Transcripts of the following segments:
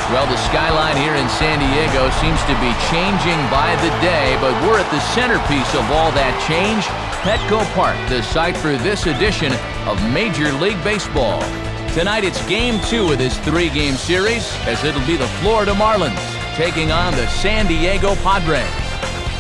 Well, the skyline here in San Diego seems to be changing by the day, but we're at the centerpiece of all that change, Petco Park, the site for this edition of Major League Baseball. Tonight it's Game 2 of this 3-game series, as it'll be the Florida Marlins taking on the San Diego Padres.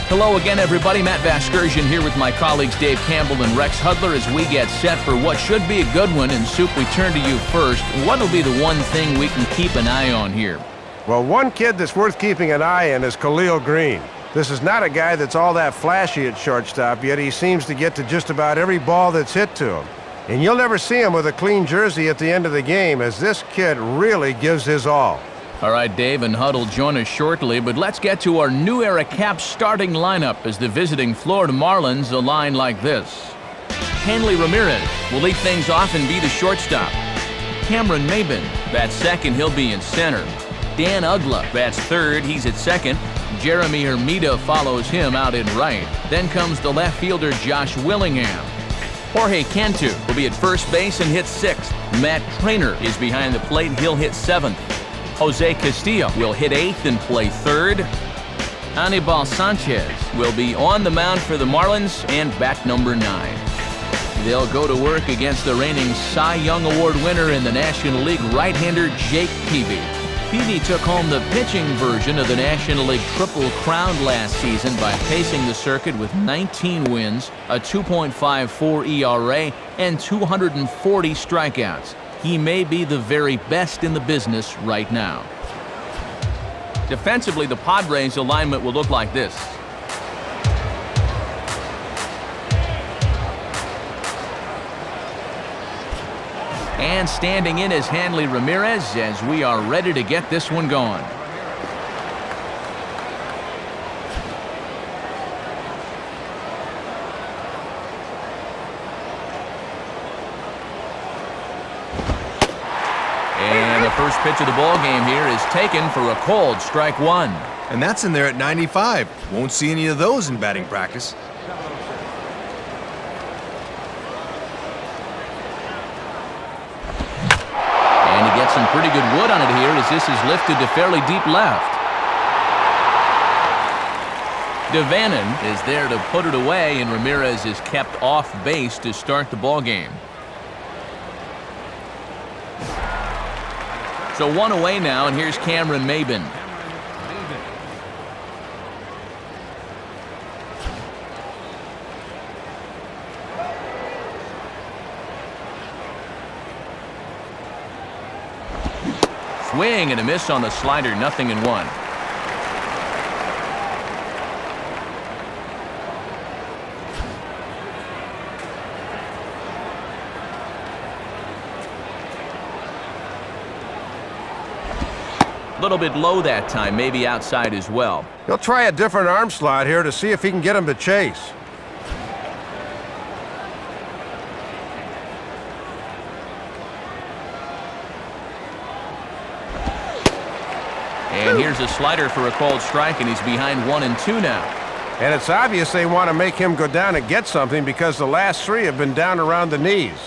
Hello again, everybody. Matt Vasgersian here with my colleagues Dave Campbell and Rex Hudler as we get set for what should be a good one. And Soup, we turn to you first. What will be the one thing we can keep an eye on here? Well, one kid that's worth keeping an eye on is Khalil Green. This is not a guy that's all that flashy at shortstop, yet he seems to get to just about every ball that's hit to him. And you'll never see him with a clean jersey at the end of the game, as this kid really gives his all. All right, Dave and Hud will join us shortly, but let's get to our new era Caps starting lineup as the visiting Florida Marlins align like this. Hanley Ramirez will lead things off and be the shortstop. Cameron Maybin bats second, he'll be in center. Dan Uggla bats third, he's at second. Jeremy Hermida follows him out in right. Then comes the left fielder Josh Willingham. Jorge Cantu will be at first base and hit sixth. Matt Trainer is behind the plate, he'll hit seventh. Jose Castillo will hit eighth and play third. Anibal Sanchez will be on the mound for the Marlins and bat number 9. They'll go to work against the reigning Cy Young Award winner in the National League, right-hander Jake Peavy. Peavy took home the pitching version of the National League Triple Crown last season by pacing the circuit with 19 wins, a 2.54 ERA, and 240 strikeouts. He may be the very best in the business right now. Defensively, the Padres' alignment will look like this. And standing in is Hanley Ramirez as we are ready to get this one going. And the first pitch of the ball game here is taken for a called strike one. And that's in there at 95. Won't see any of those in batting practice. And he gets some pretty good wood on it here as this is lifted to fairly deep left. Devannon is there to put it away, and Ramirez is kept off base to start the ball game. So one away now, and here's Cameron Maybin. Swing and a miss on the slider, 0-1. A little bit low that time, maybe outside as well. He'll try a different arm slot here to see if he can get him to chase. And here's a slider for a called strike, and he's behind 1-2 now. And it's obvious they want to make him go down and get something because the last 3 have been down around the knees.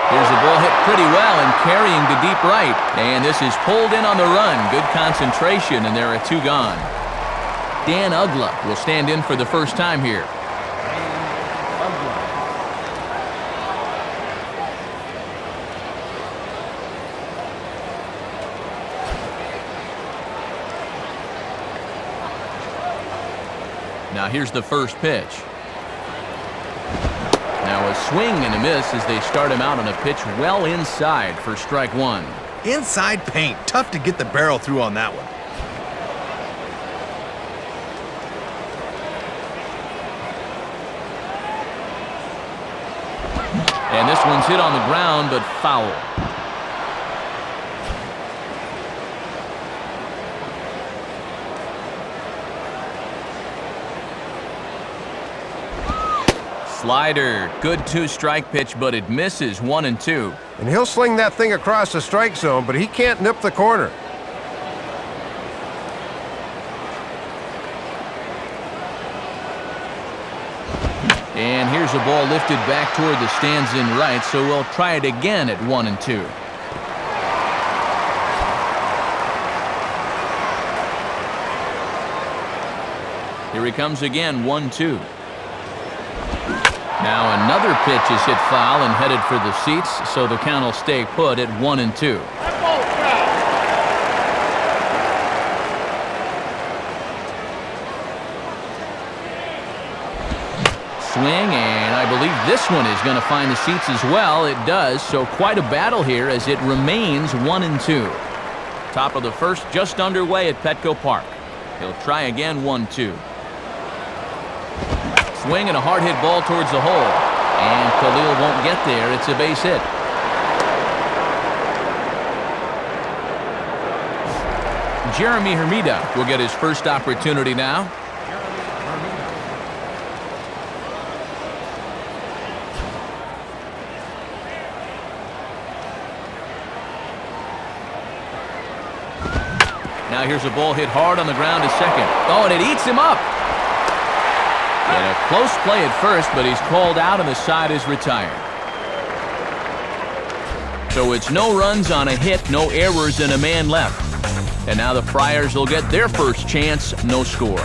Here's the ball hit pretty well and carrying to deep right. And this is pulled in on the run. Good concentration, and there are 2 gone. Dan Uggla will stand in for the first time here. Now here's the first pitch. Now a swing and a miss as they start him out on a pitch well inside for strike 1. Inside paint. Tough to get the barrel through on that one. And this one's hit on the ground, but foul. Slider, good 2-strike pitch, but it misses 1-2. And he'll sling that thing across the strike zone, but he can't nip the corner. And here's a ball lifted back toward the stands in right, so we'll try it again at 1-2. Here he comes again, 1-2. Now another pitch is hit foul and headed for the seats, so the count will stay put at 1-2. Swing, and I believe this one is going to find the seats as well. It does, so quite a battle here as it remains 1-2. Top of the first just underway at Petco Park. He'll try again, 1-2. Swing and a hard hit ball towards the hole, and Khalil won't get there. It's a base hit. Jeremy Hermida will get his first opportunity now. Now here's a ball hit hard on the ground to second. Oh, and it eats him up. And a close play at first, but he's called out and the side is retired. So it's no runs on a hit, no errors, and a man left. And now the Friars will get their first chance, no score.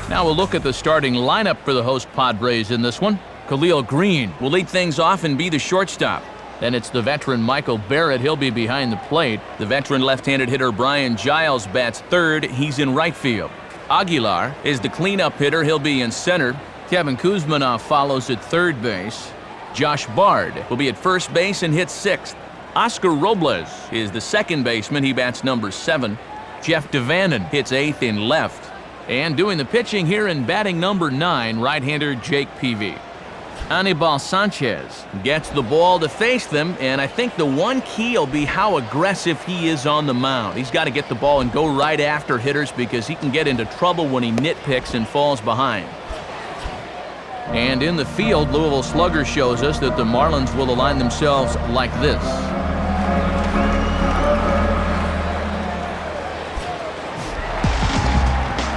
Now we'll look at the starting lineup for the host Padres in this one. Khalil Green will lead things off and be the shortstop. Then it's the veteran Michael Barrett. He'll be behind the plate. The veteran left-handed hitter Brian Giles bats third. He's in right field. Aguilar is the cleanup hitter. He'll be in center. Kevin Kuzmanoff follows at third base. Josh Bard will be at first base and hits sixth. Oscar Robles is the second baseman. He bats number 7. Jeff Devannon hits eighth in left. And doing the pitching here in batting number 9, right-hander Jake Peavy. Anibal Sanchez gets the ball to face them, and I think the one key will be how aggressive he is on the mound. He's got to get the ball and go right after hitters because he can get into trouble when he nitpicks and falls behind. And in the field, Louisville Slugger shows us that the Marlins will align themselves like this.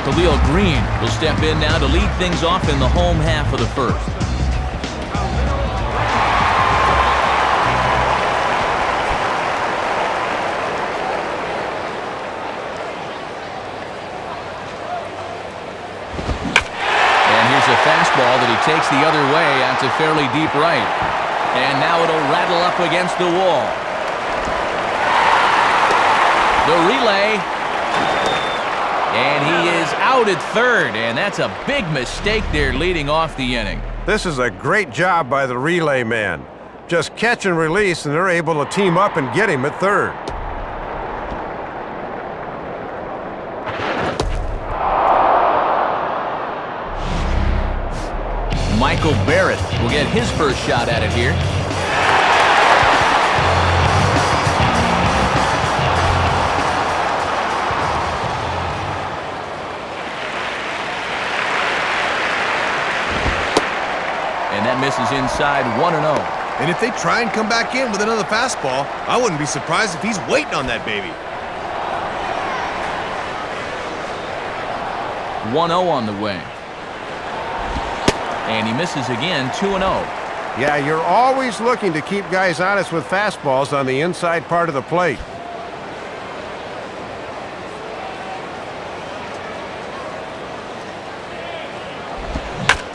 Khalil Green will step in now to lead things off in the home half of the first. A fastball that he takes the other way out to fairly deep right. And now it'll rattle up against the wall. The relay. And he is out at third, and that's a big mistake there leading off the inning. This is a great job by the relay man. Just catch and release, and they're able to team up and get him at third. Michael Barrett will get his first shot at it here. And that misses inside 1-0. And if they try and come back in with another fastball, I wouldn't be surprised if he's waiting on that baby. 1-0 on the way. And he misses again, 2-0. Yeah, you're always looking to keep guys honest with fastballs on the inside part of the plate.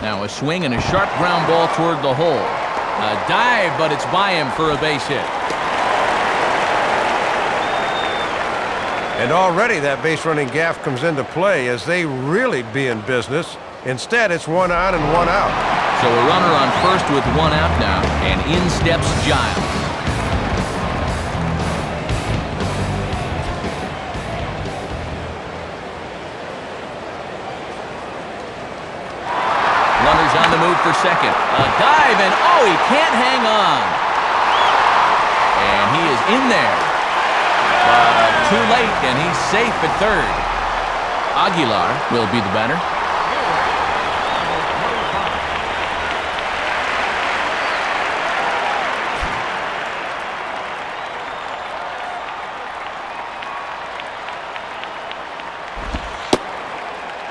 Now a swing and a sharp ground ball toward the hole. A dive, but it's by him for a base hit. And already that base running gaff comes into play as they really be in business. Instead, it's 1 on and 1 out. So a runner on first with 1 out now, and in steps Giles. Runners on the move for second. A dive, and oh, he can't hang on. And he is in there. Too late, and he's safe at third. Aguilar will be the batter.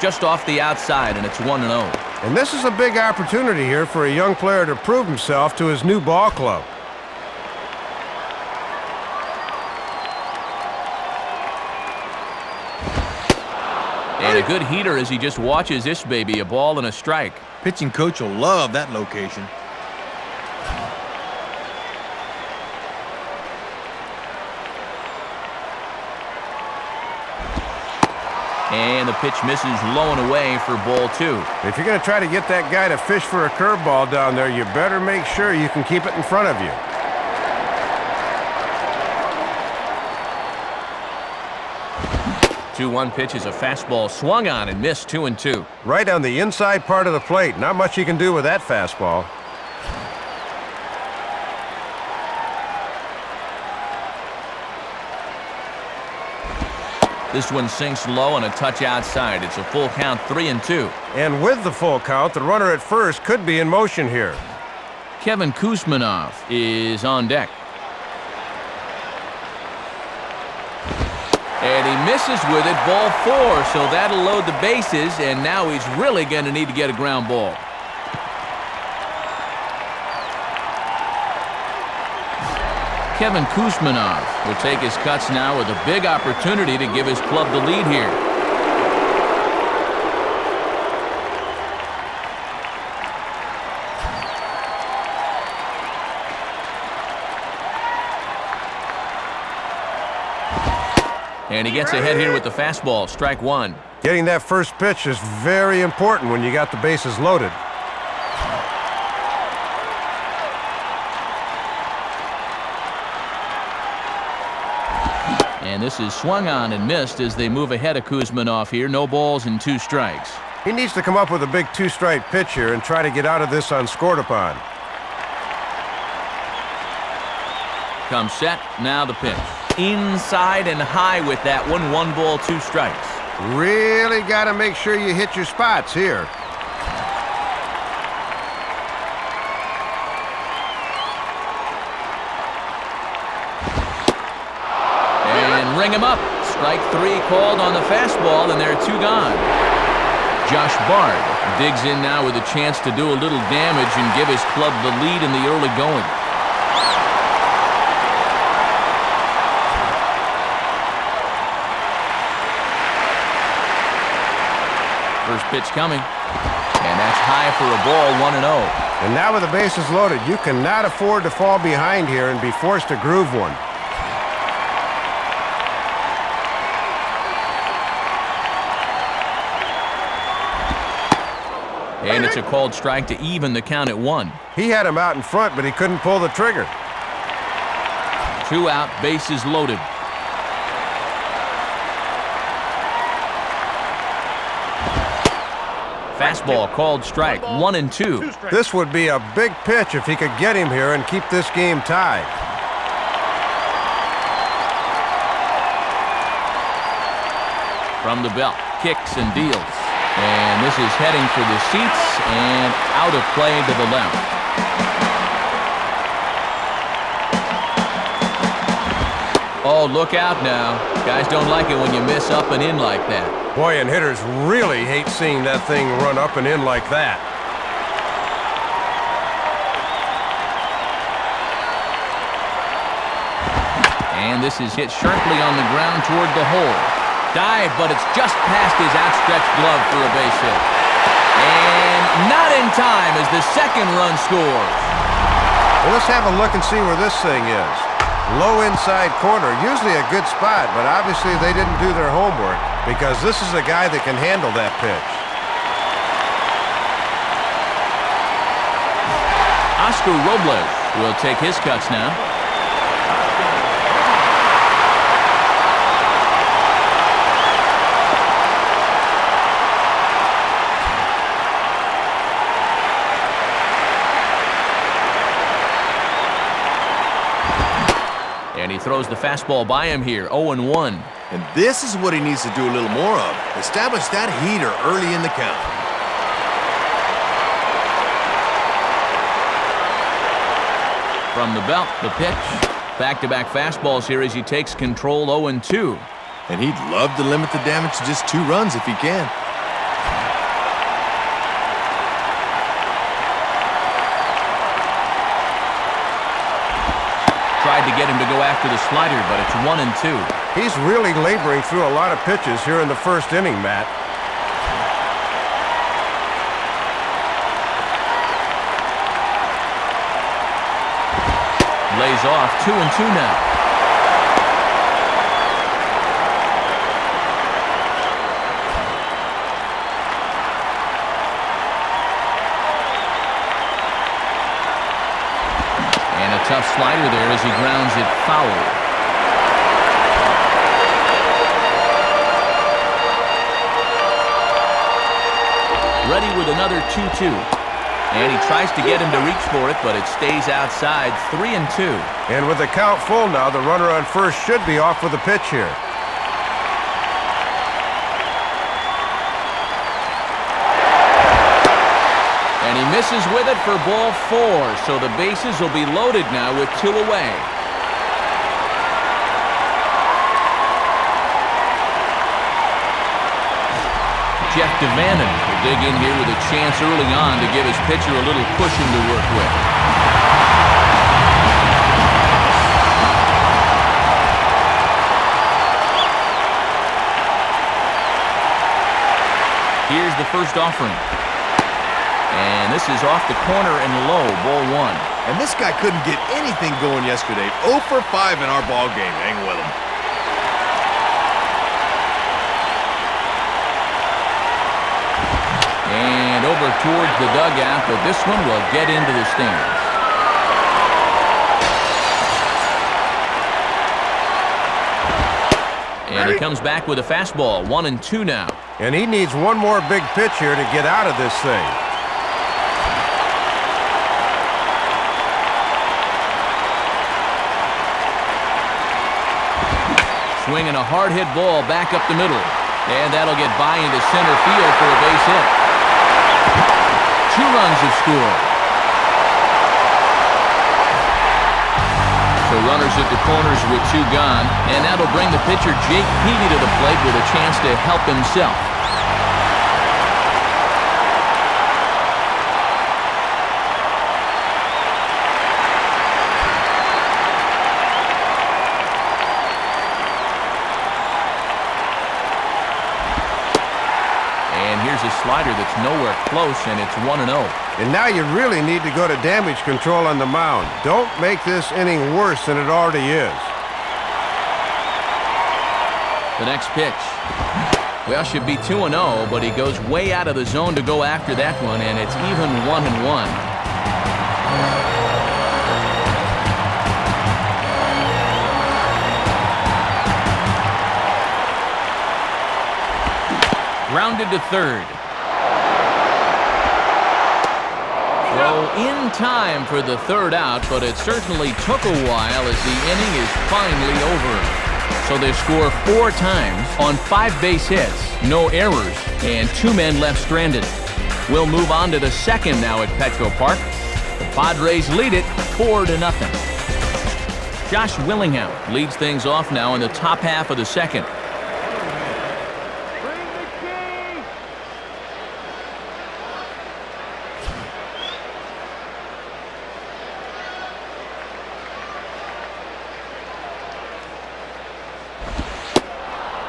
just off the outside, and it's 1-0. And this is a big opportunity here for a young player to prove himself to his new ball club. And a good heater as he just watches this baby, a ball and a strike. Pitching coach will love that location. And the pitch misses low and away for ball 2. If you're going to try to get that guy to fish for a curveball down there, you better make sure you can keep it in front of you. The 2-1 pitch is a fastball swung on and missed, 2-2. Right on the inside part of the plate. Not much you can do with that fastball. This one sinks low and a touch outside. It's a full count, 3-2. And with the full count, the runner at first could be in motion here. Kevin Kuzmanov is on deck. And he misses with it, ball 4, so that'll load the bases, and now he's really going to need to get a ground ball. Kevin Kuzmanov will take his cuts now with a big opportunity to give his club the lead here. And he gets ahead here with the fastball, strike 1. Getting that first pitch is very important when you got the bases loaded. And this is swung on and missed as they move ahead of Kuzmanov here. No balls and 2 strikes. He needs to come up with a big 2-strike pitch here and try to get out of this unscored upon. Comes set, now the pitch. Inside and high with that one. 1 ball, 2 strikes. Really got to make sure you hit your spots here. And ring him up. Strike 3 called on the fastball, and there are 2 gone. Josh Bard digs in now with a chance to do a little damage and give his club the lead in the early going. First pitch coming, and that's high for a ball, 1-0. And now with the bases loaded, you cannot afford to fall behind here and be forced to groove one. And it's a called strike to even the count at 1. He had him out in front, but he couldn't pull the trigger. 2 out, bases loaded. Fastball called strike, 1-2. This would be a big pitch if he could get him here and keep this game tied. From the belt, kicks and deals. And this is heading for the seats and out of play to the left. Oh, look out now. Guys don't like it when you miss up and in like that. Boy, and hitters really hate seeing that thing run up and in like that. And this is hit sharply on the ground toward the hole. Dive, but it's just past his outstretched glove for a base hit. And not in time as the second run scores. Well, let's have a look and see where this thing is. Low inside corner, usually a good spot, but obviously they didn't do their homework because this is a guy that can handle that pitch. Oscar Robles will take his cuts now. And he throws the fastball by him here, 0-1. And this is what he needs to do a little more of. Establish that heater early in the count. From the belt, the pitch. Back-to-back fastballs here as he takes control, 0-2. And he'd love to limit the damage to just 2 runs if he can. tried to get him to go after the slider, but it's 1-2. He's really laboring through a lot of pitches here in the first inning, Matt. Lays off 2-2 now. Tough slider there as he grounds it foul. Ready with another 2-2. And he tries to get him to reach for it, but it stays outside. 3-2. And with the count full now, the runner on first should be off with the pitch here. And he misses with it for ball 4, so the bases will be loaded now with 2 away. Jeff DeVannen will dig in here with a chance early on to give his pitcher a little cushion to work with. Here's the first offering. And this is off the corner and low, ball 1. And this guy couldn't get anything going yesterday. 0 for 5 in our ball game. Hang with him. And over towards the dugout, but this one will get into the stands. And he comes back with a fastball, 1-2 now. And he needs one more big pitch here to get out of this thing. Swinging a hard-hit ball back up the middle. And that'll get by into center field for a base hit. 2 runs have scored. So runners at the corners with 2 gone. And that'll bring the pitcher Jake Peavy to the plate with a chance to help himself. A slider that's nowhere close, and it's 1-0. And now you really need to go to damage control on the mound. Don't make this inning worse than it already is. The next pitch. Well, should be 2-0, but he goes way out of the zone to go after that one, and it's even 1-1. Rounded to third. Throw in time for the third out, but it certainly took a while as the inning is finally over. So they score 4 times on 5 base hits, no errors, and 2 men left stranded. We'll move on to the second now at Petco Park. The Padres lead it 4-0. Josh Willingham leads things off now in the top half of the second.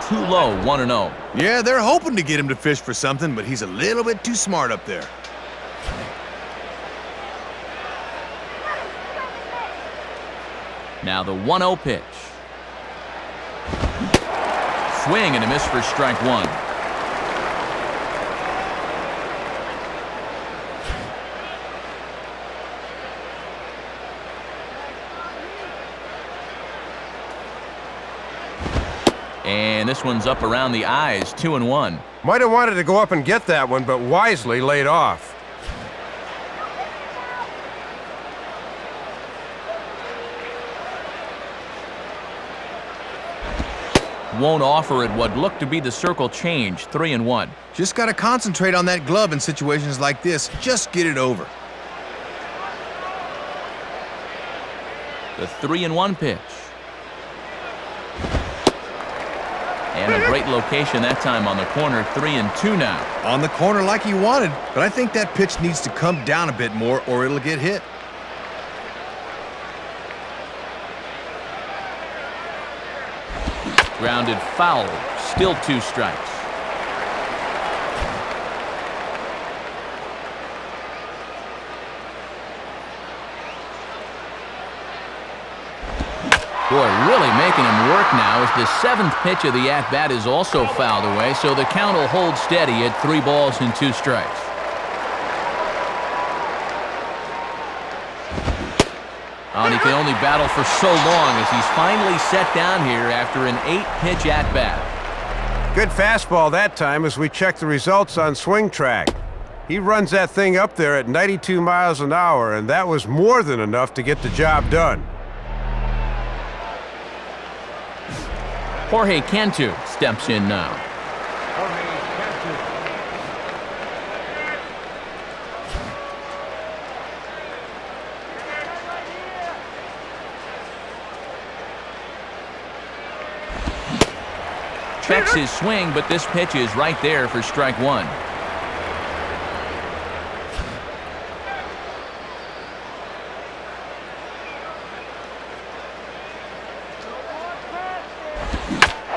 Too low, 1-0. Yeah, they're hoping to get him to fish for something, but he's a little bit too smart up there. Now the 1-0 pitch. Swing and a miss for strike 1. And this one's up around the eyes, 2-1. Might have wanted to go up and get that one, but wisely laid off. Won't offer it what looked to be the circle change, 3-1. Just got to concentrate on that glove in situations like this. Just get it over. The 3-1 pitch. And a great location that time on the corner, 3-2 now. On the corner like he wanted, but I think that pitch needs to come down a bit more or it'll get hit. Grounded foul. Still 2 strikes. Boy, really making him work now as the 7th pitch of the at-bat is also fouled away, so the count will hold steady at 3 balls and 2 strikes. Oh, and he can only battle for so long as he's finally set down here after an 8-pitch at-bat. Good fastball that time as we check the results on Swing Track. He runs that thing up there at 92 miles an hour, and that was more than enough to get the job done. Jorge Cantu steps in now. Checks his swing, but this pitch is right there for strike 1.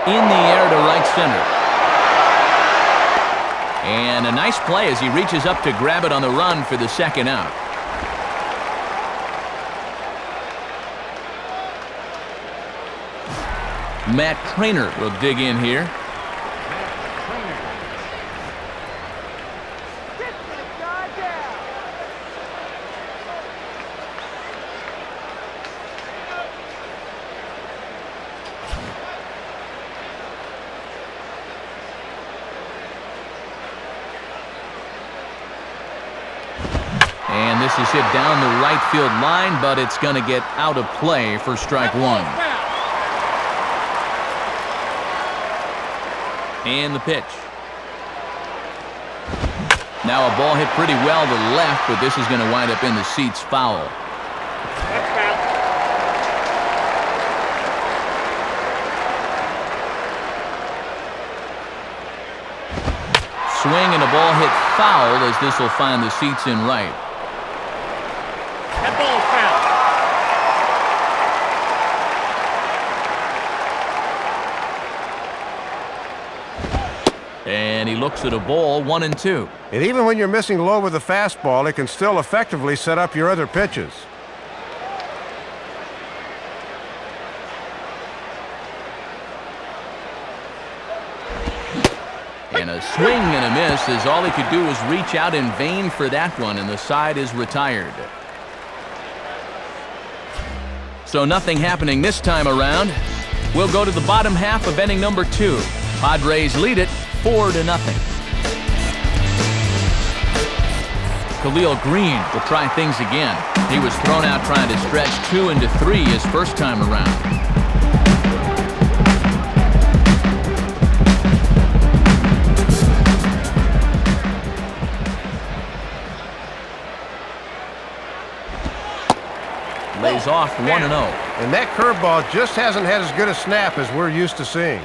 In the air to right center. And a nice play as he reaches up to grab it on the run for the 2nd out. Matt Trainer will dig in here. And this is hit down the right field line, but it's going to get out of play for strike 1. And the pitch. Now a ball hit pretty well to left, but this is going to wind up in the seats foul. Swing and a ball hit foul as this will find the seats in right. That ball foul. And he looks at a ball, 1-2. And even when you're missing low with a fastball, it can still effectively set up your other pitches. And a swing and a miss as all he could do was reach out in vain for that one, and the side is retired. So nothing happening this time around. We'll go to the bottom half of inning number 2. Padres lead it 4-0. Khalil Green will try things again. He was thrown out trying to stretch 2 into 3 his first time around. Lays off 1-0. And that curveball just hasn't had as good a snap as we're used to seeing.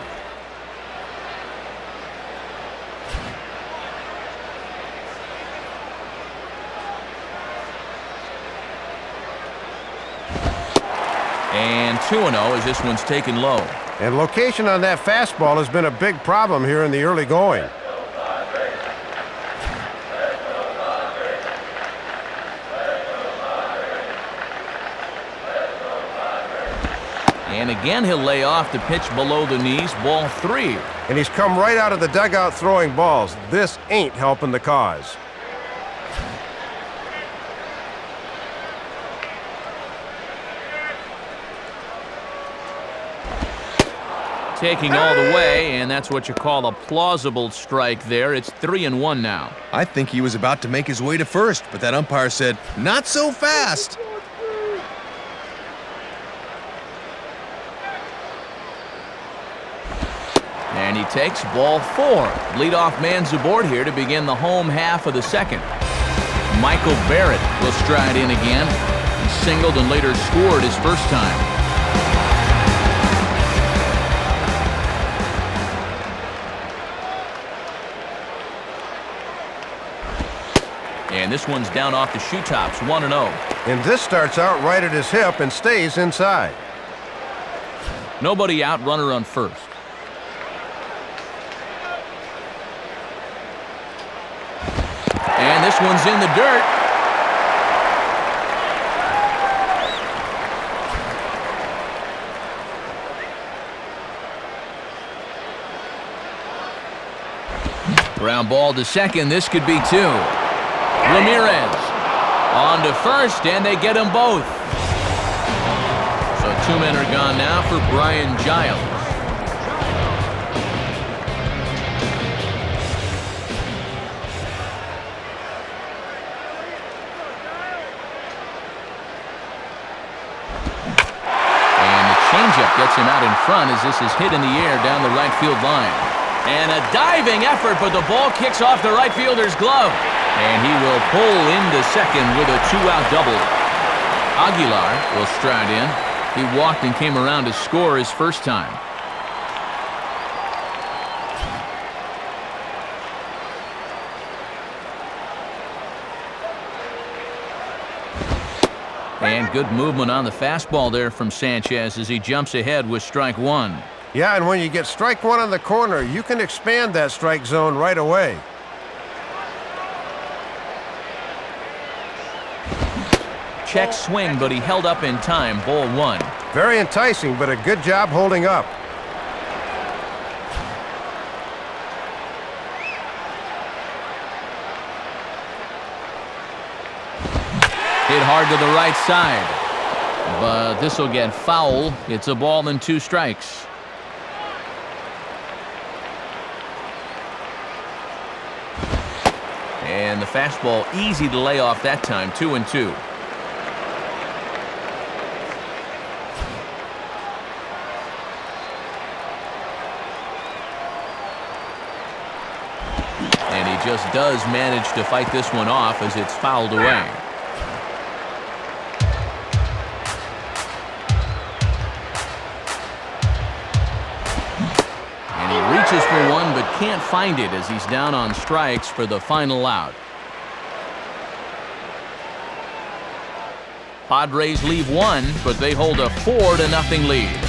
And 2-0 as this one's taken low. And location on that fastball has been a big problem here in the early going. And again he'll lay off the pitch below the knees, ball 3. And he's come right out of the dugout throwing balls. This ain't helping the cause. Taking all the way, and that's what you call a plausible strike there. It's 3-1 now. I think he was about to make his way to first, but that umpire said, "Not so fast." And he takes ball 4. Leadoff man's aboard here to begin the home half of the 2nd. Michael Barrett will stride in again. He singled and later scored his first time. And this one's down off the shoe tops, 1-0. And this starts out right at his hip and stays inside. Nobody out, runner on first. this one's in the dirt. Ground ball to second. This could be two. Ramirez on to first, and they get them both. So 2 men are gone now for Brian Giles. And the changeup gets him out in front as this is hit in the air down the right field line. And a diving effort, but the ball kicks off the right fielder's glove. And he will pull into second with a 2-out double. Aguilar will stride in. He walked and came around to score his first time. And good movement on the fastball there from Sanchez as he jumps ahead with strike one. Yeah, and when you get strike one on the corner, you can expand that strike zone right away. Check swing, but he held up in time. Ball one. Very enticing, but a good job holding up. Hit hard to the right side. But this will get foul. It's a ball and 2 strikes. And the fastball easy to lay off that time. 2-2. And he just does manage to fight this one off as it's fouled away. And he reaches for one but can't find it as he's down on strikes for the final out. Padres leave one, but they hold a 4-0 lead.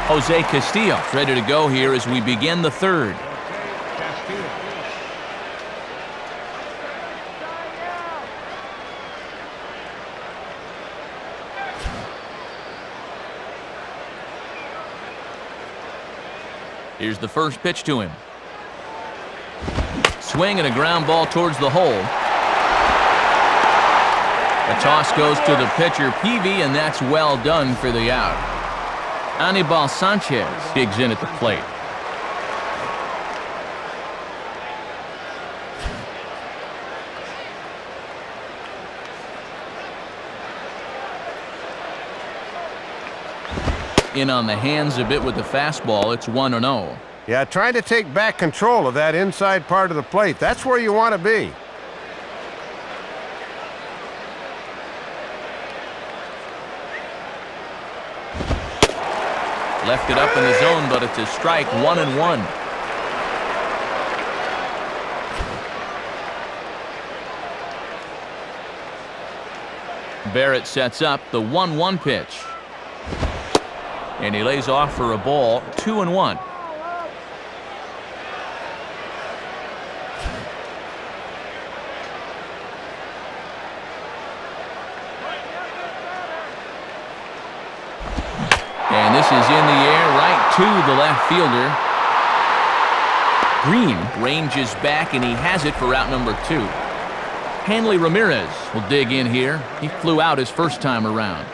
Jose Castillo ready to go here as we begin the third. Here's the first pitch to him. Swing and a ground ball towards the hole. The toss goes to the pitcher, Peavy, and that's well done for the out. Anibal Sanchez digs in at the plate. In on the hands a bit with the fastball. It's 1-0. Yeah, trying to take back control of that inside part of the plate. That's where you want to be. Left it up in the zone, but it's a strike. 1-1. Barrett sets up the 1-1 pitch. And he lays off for a ball. 2-1. And this is in the air right to the left fielder. Green ranges back, and he has it for out number 2. Hanley Ramirez will dig in here. He flew out his first time around.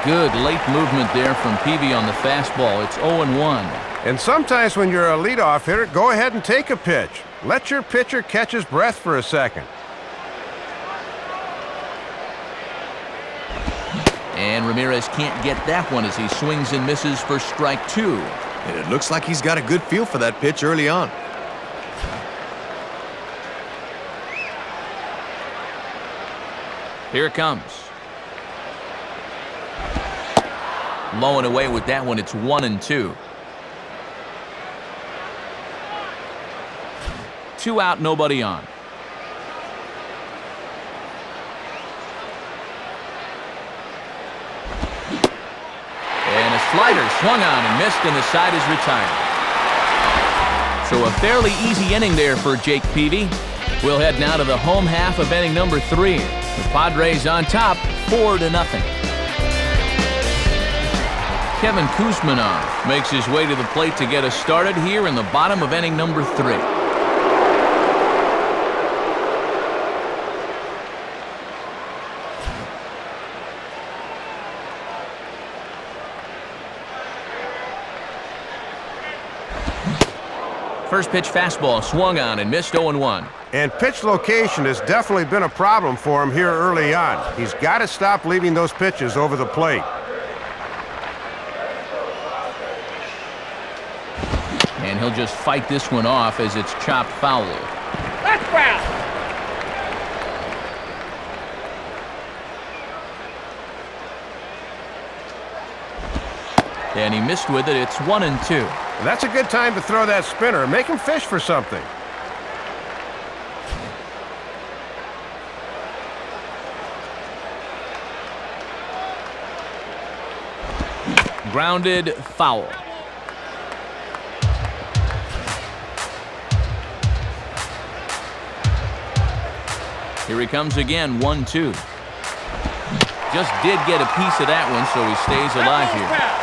Good late movement there from Peavy on the fastball. It's 0-1. And sometimes when you're a leadoff hitter, go ahead and take a pitch. Let your pitcher catch his breath for a second. And Ramirez can't get that one as he swings and misses for strike 2. And it looks like he's got a good feel for that pitch early on. Here it comes. Low and away with that one. It's 1-2. 2 out, nobody on. And a slider swung on and missed, and the side is retired. So a fairly easy inning there for Jake Peavy. We'll head now to the home half of inning number 3. The Padres on top, 4-0. Kevin Kuzmanov makes his way to the plate to get us started here in the bottom of inning number 3. First pitch fastball swung on and missed 0-1. And pitch location has definitely been a problem for him here early on. He's got to stop leaving those pitches over the plate. And he'll just fight this one off as it's chopped foul. That's foul. And he missed with it. It's 1-2. And that's a good time to throw that spinner. Make him fish for something. Grounded foul. Here he comes again, 1-2. Just did get a piece of that one, so he stays alive here.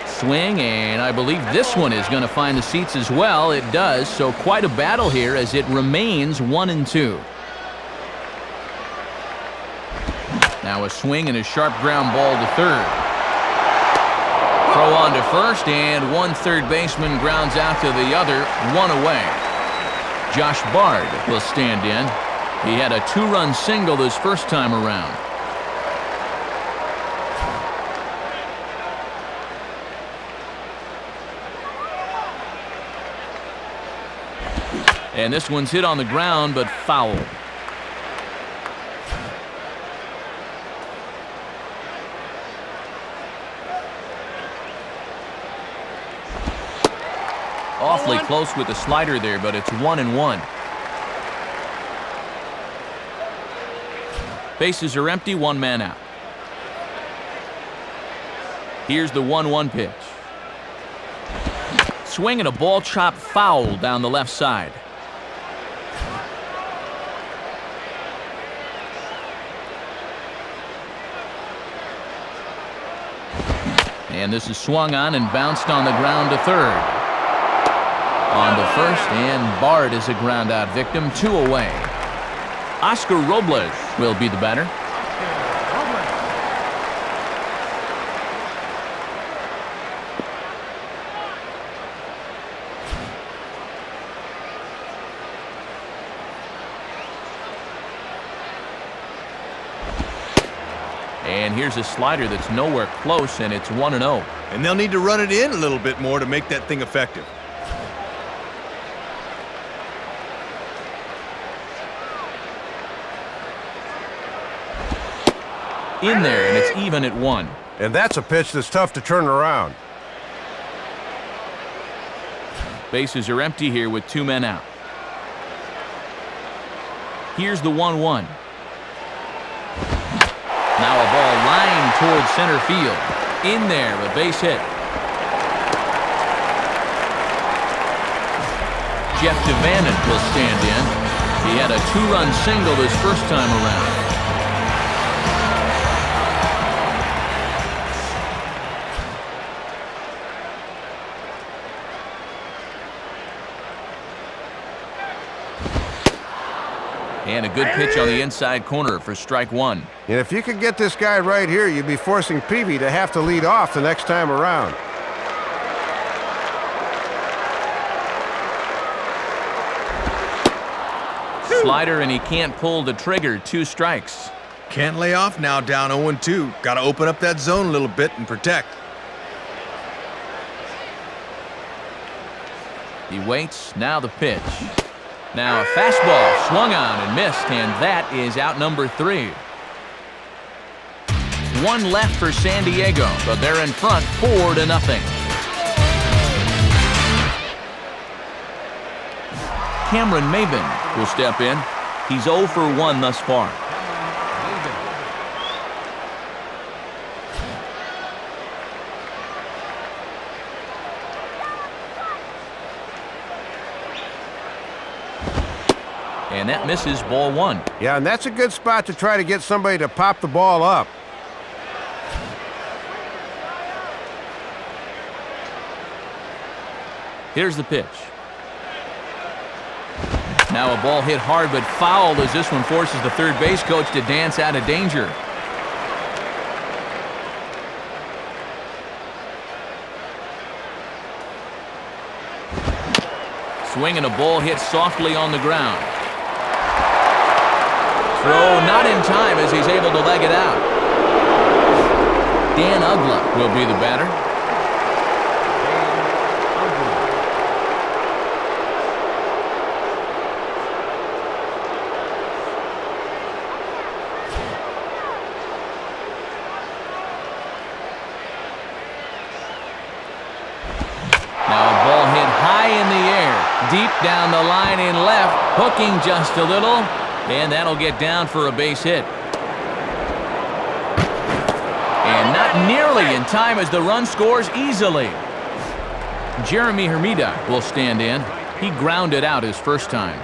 Swing, and I believe this one is going to find the seats as well. It does, so quite a battle here as it remains 1-2. Now a swing and a sharp ground ball to third. Throw on to first, and one third baseman grounds out to the other, 1 away. Josh Bard will stand in. He had a 2-run single this first time around. And this one's hit on the ground, but foul. Awfully close with the slider there, but it's 1-1. Bases are empty, 1 man out. Here's the 1-1 pitch. Swing and a ball chopped foul down the left side. And this is swung on and bounced on the ground to third. On to first, and Bard is a ground out victim, 2 away. Oscar Robles will be the batter. And here's a slider that's nowhere close, and it's 1-0. And they'll need to run it in a little bit more to make that thing effective. In there, and it's even at 1. And that's a pitch that's tough to turn around. Bases are empty here with 2 men out. Here's the 1-1. Now a ball lined towards center field. In there, a base hit. Jeff DeVannen will stand in. He had a 2-run single this first time around. And a good pitch on the inside corner for strike 1. And if you could get this guy right here, you'd be forcing Peavy to have to lead off the next time around. Slider, and he can't pull the trigger. 2 strikes. Can't lay off now, down 0-2. Got to open up that zone a little bit and protect. He waits. Now the pitch. Now a fastball swung on and missed, and that is out number 3. One left for San Diego, but they're in front 4-0. Cameron Maben will step in. He's 0 for 1 thus far. And that misses, ball 1. Yeah, and that's a good spot to try to get somebody to pop the ball up. Here's the pitch. Now a ball hit hard but fouled as this one forces the third base coach to dance out of danger. Swing and a ball hit softly on the ground. Throw not in time as he's able to leg it out. Dan Ugla will be the batter. Now a ball hit high in the air, deep down the line in left, hooking just a little. And that'll get down for a base hit. And not nearly in time as the run scores easily. Jeremy Hermida will stand in. He grounded out his first time.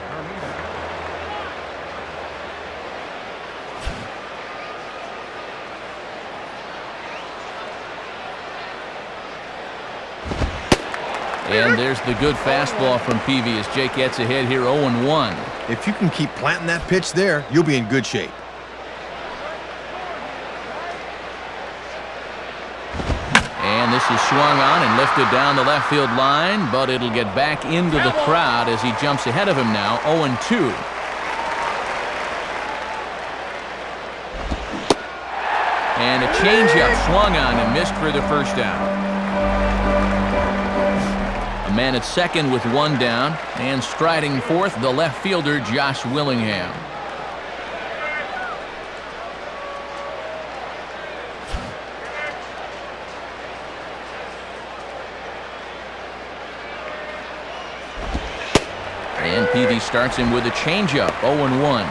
And there's the good fastball from Peavy as Jake gets ahead here 0-1. If you can keep planting that pitch there, you'll be in good shape. And this is swung on and lifted down the left field line, but it'll get back into the crowd as he jumps ahead of him now, 0-2. And a changeup swung on and missed for the first out. A man at second with one down, and striding fourth, the left fielder, Josh Willingham. And Peavy starts him with a changeup, 0-1.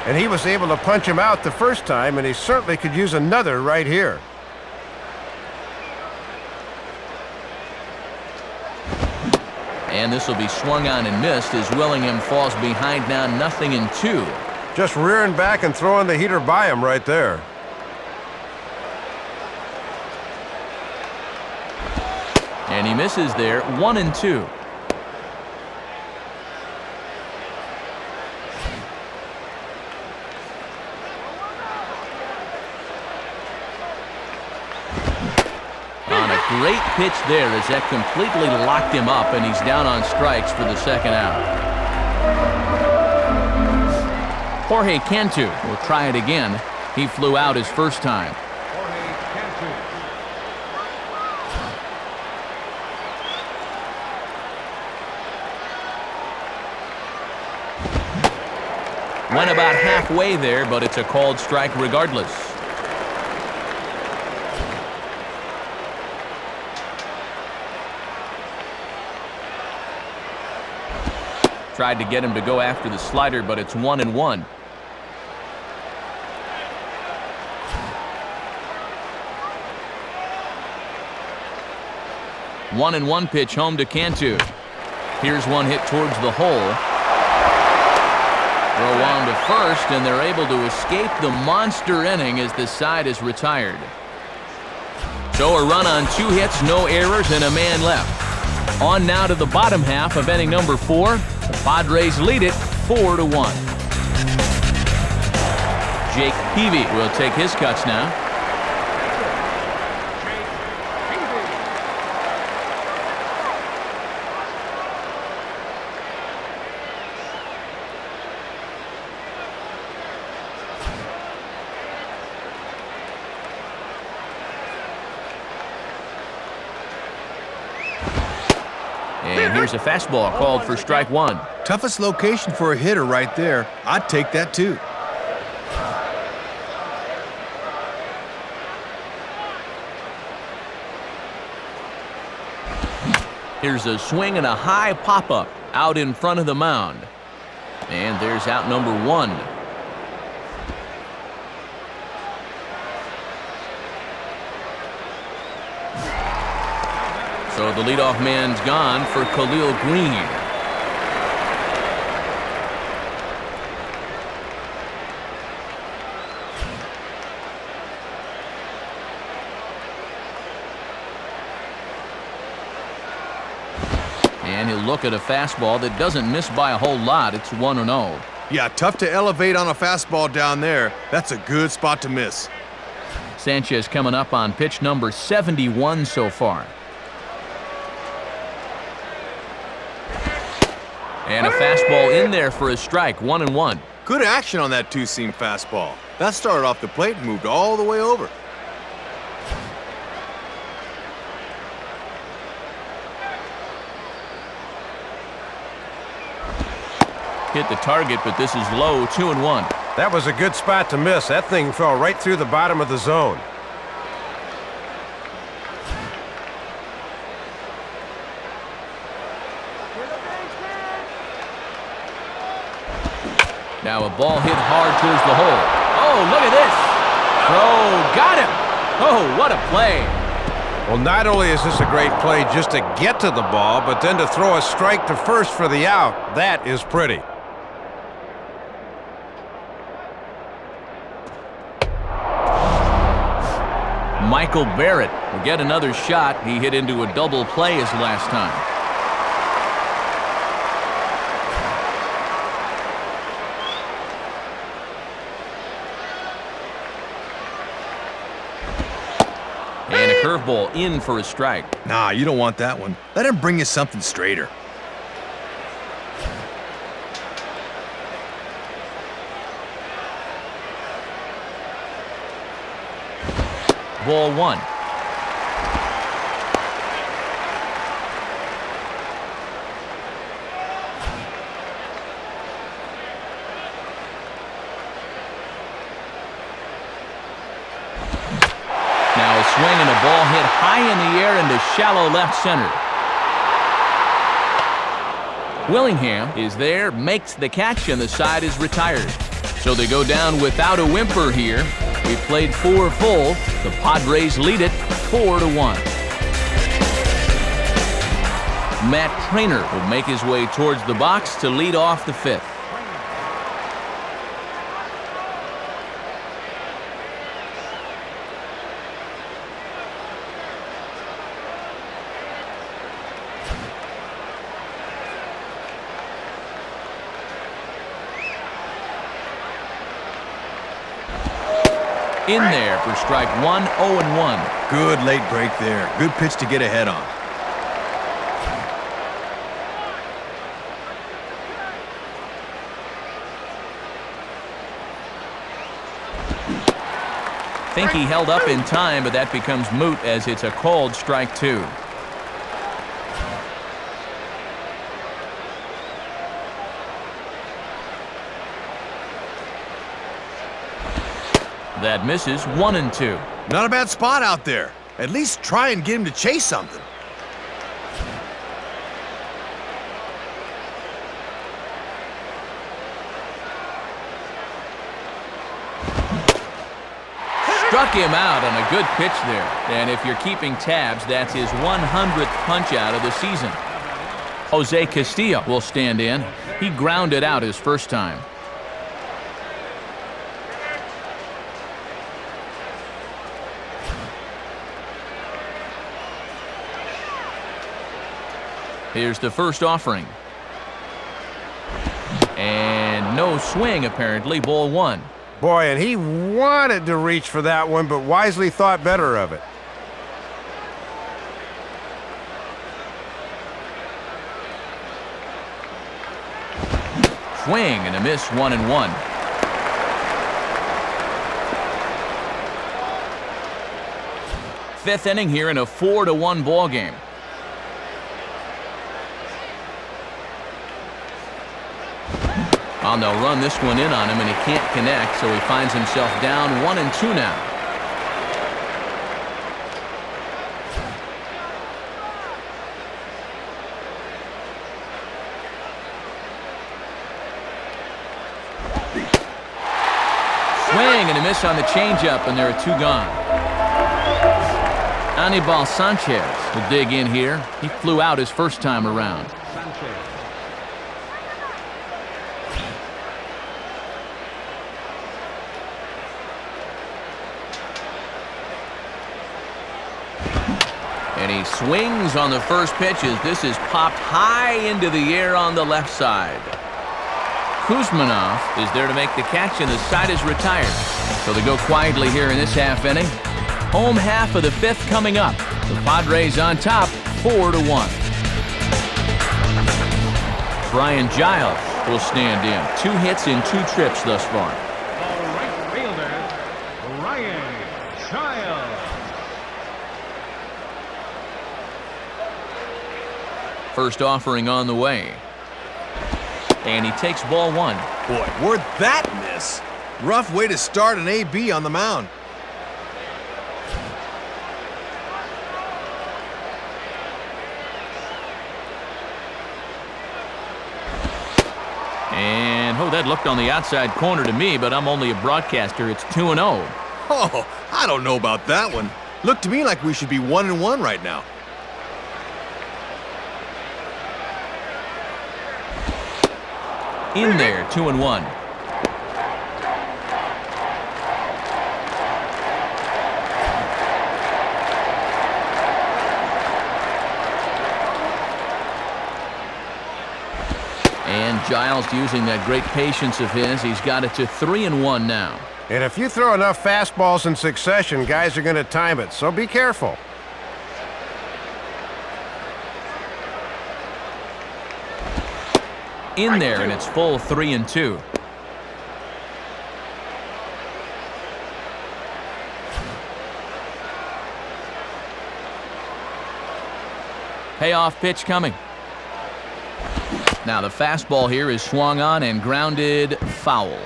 And he was able to punch him out the first time, and he certainly could use another right here. And this will be swung on and missed as Willingham falls behind now 0-2. Just rearing back and throwing the heater by him right there. And he misses there, 1-2. Great pitch there as that completely locked him up, and he's down on strikes for the second out. Jorge Cantu will try it again. He flew out his first time. Went about halfway there, but it's a called strike regardless. Tried to get him to go after the slider, but it's 1-1. One and one pitch home to Cantu. Here's one hit towards the hole. Throw on to first, and they're able to escape the monster inning as the side is retired. So a run on 2 hits, no errors, and a man left. On now to the bottom half of inning number 4. The Padres lead it 4-1. Jake Peavy will take his cuts now. And here's a fastball called for strike 1. Toughest location for a hitter right there. I'd take that too. Here's a swing and a high pop-up out in front of the mound. And there's out number 1. So the leadoff man's gone for Khalil Green. And he'll look at a fastball that doesn't miss by a whole lot. It's 1-0. Yeah, tough to elevate on a fastball down there. That's a good spot to miss. Sanchez coming up on pitch number 71 so far. And a fastball in there for a strike, 1-1. Good action on that two-seam fastball. That started off the plate and moved all the way over. Hit the target, but this is low, 2-1. That was a good spot to miss. That thing fell right through the bottom of the zone. Now a ball hit hard towards the hole. Oh, look at this. Throw, got him. Oh, what a play. Well, not only is this a great play just to get to the ball, but then to throw a strike to first for the out. That is pretty. Michael Barrett will get another shot. He hit into a double play his last time. And a curveball in for a strike. Nah, you don't want that one. Let him bring you something straighter. Ball 1. Now a swing and a ball hit high in the air into shallow left center. Willingham is there, makes the catch, and the side is retired. So they go down without a whimper here. We've played 4 full. The Padres lead it 4-1. Matt Trainer will make his way towards the box to lead off the 5th. In there for strike 1, 0-1. Good late break there. Good pitch to get ahead on. Think he held up in time, but that becomes moot as it's a called strike 2. That misses, 1-2. Not a bad spot out there. At least try and get him to chase something. Struck him out on a good pitch there. And if you're keeping tabs, that's his 100th punch out of the season. Jose Castillo will stand in. He grounded out his first time. Here's the first offering. And no swing, apparently, ball 1. Boy, and he wanted to reach for that one, but wisely thought better of it. Swing and a miss, 1-1. Fifth inning here in a 4-1 ball game. Well, they'll run this one in on him, and he can't connect, so he finds himself down 1-2 now. miss on the changeup, and there are 2 gone. Anibal Sanchez will dig in here. He flew out his first time around. And he swings on the first pitch as this is popped high into the air on the left side. Kuzmanov is there to make the catch, and the side is retired. So they go quietly here in this half inning. Home half of the 5th coming up. The Padres on top, 4-1. Brian Giles will stand in. 2 hits in 2 trips thus far. The right fielder, Brian Giles. First offering on the way. And he takes ball 1. Boy, where'd that miss? Rough way to start an AB on the mound. And, oh, that looked on the outside corner to me, but I'm only a broadcaster. It's 2-0. Oh, I don't know about that one. Looked to me like we should be 1-1 right now. In there, 2-1. And Giles using that great patience of his. He's got it to 3-1 now. And if you throw enough fastballs in succession, guys are going to time it, so be careful. In there, and it's full 3-2. Payoff pitch coming. Now the fastball here is swung on and grounded foul.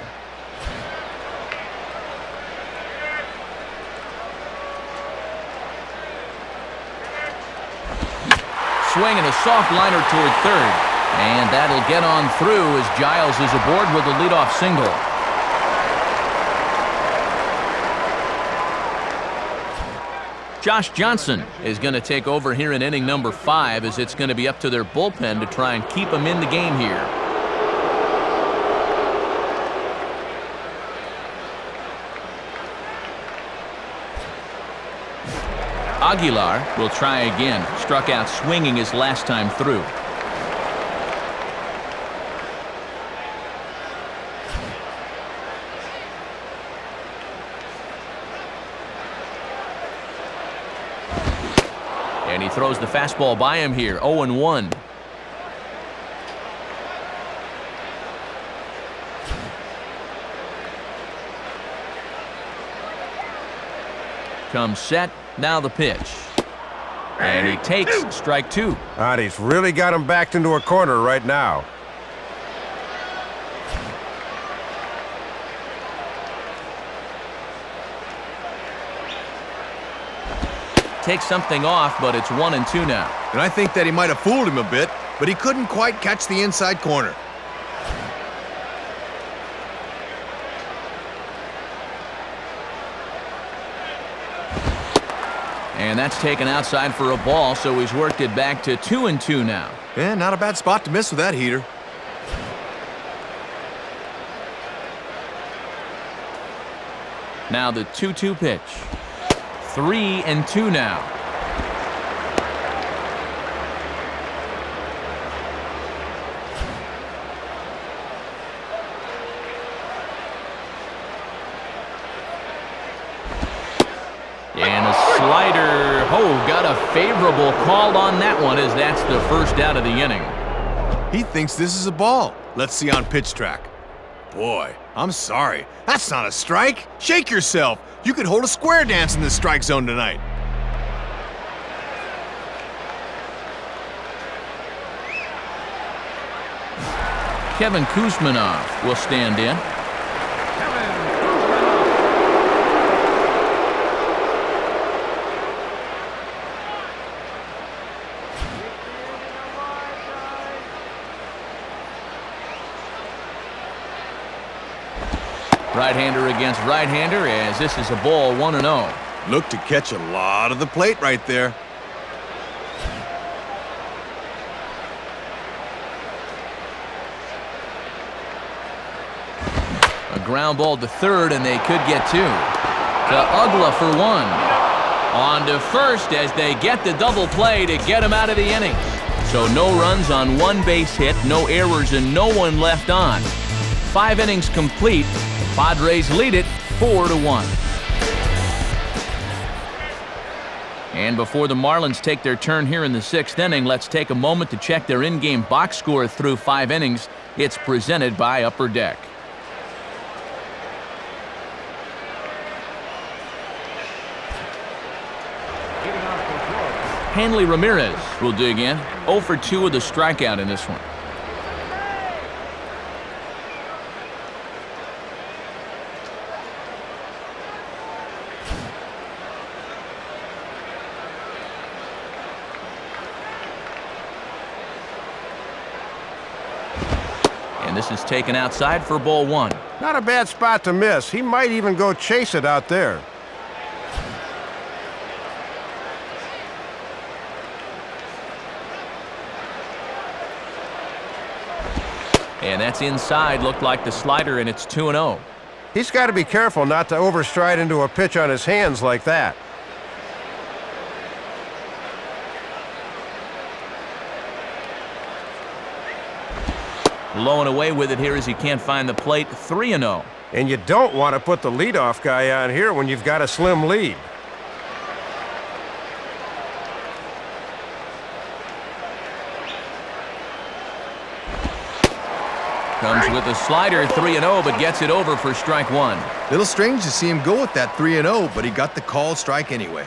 Swing and a soft liner toward third. And that'll get on through as Giles is aboard with a leadoff single. Josh Johnson is going to take over here in inning number 5 as it's going to be up to their bullpen to try and keep him in the game here. Aguilar will try again. Struck out swinging his last time through. And he throws the fastball by him here, 0-1. Comes set, now the pitch. And he takes strike 2. He's really got him backed into a corner right now. Takes something off, but it's 1-2 now. And I think that he might have fooled him a bit, but he couldn't quite catch the inside corner. And that's taken outside for a ball, so he's worked it back to 2-2 now. Yeah, not a bad spot to miss with that heater. Now the 2-2 pitch. 3-2 now. And a slider. Oh, got a favorable call on that one as that's the first out of the inning. He thinks this is a ball. Let's see on pitch track. Boy, I'm sorry. That's not a strike. Shake yourself. You could hold a square dance in the strike zone tonight. Kevin Kuzmanov will stand in. Right-hander against right-hander, as this is a ball 1-0. Look to catch a lot of the plate right there. A ground ball to third, and they could get two. To Ugla for one. On to first as they get the double play to get him out of the inning. So no runs on one base hit, no errors, and no one left on. 5 innings complete. The Padres lead it 4-1. And before the Marlins take their turn here in the 6th inning, let's take a moment to check their in-game box score through 5 innings. It's presented by Upper Deck. Hanley Ramirez will dig in. 0 for 2 with a strikeout in this one. And this is taken outside for ball 1. Not a bad spot to miss. He might even go chase it out there. And that's inside. Looked like the slider, and it's 2-0. He's got to be careful not to overstride into a pitch on his hands like that. Low and away with it here as he can't find the plate. 3-0. And you don't want to put the leadoff guy on here when you've got a slim lead. Comes with a slider, 3-0, but gets it over for strike 1. Little strange to see him go with that 3-0, but he got the called strike anyway.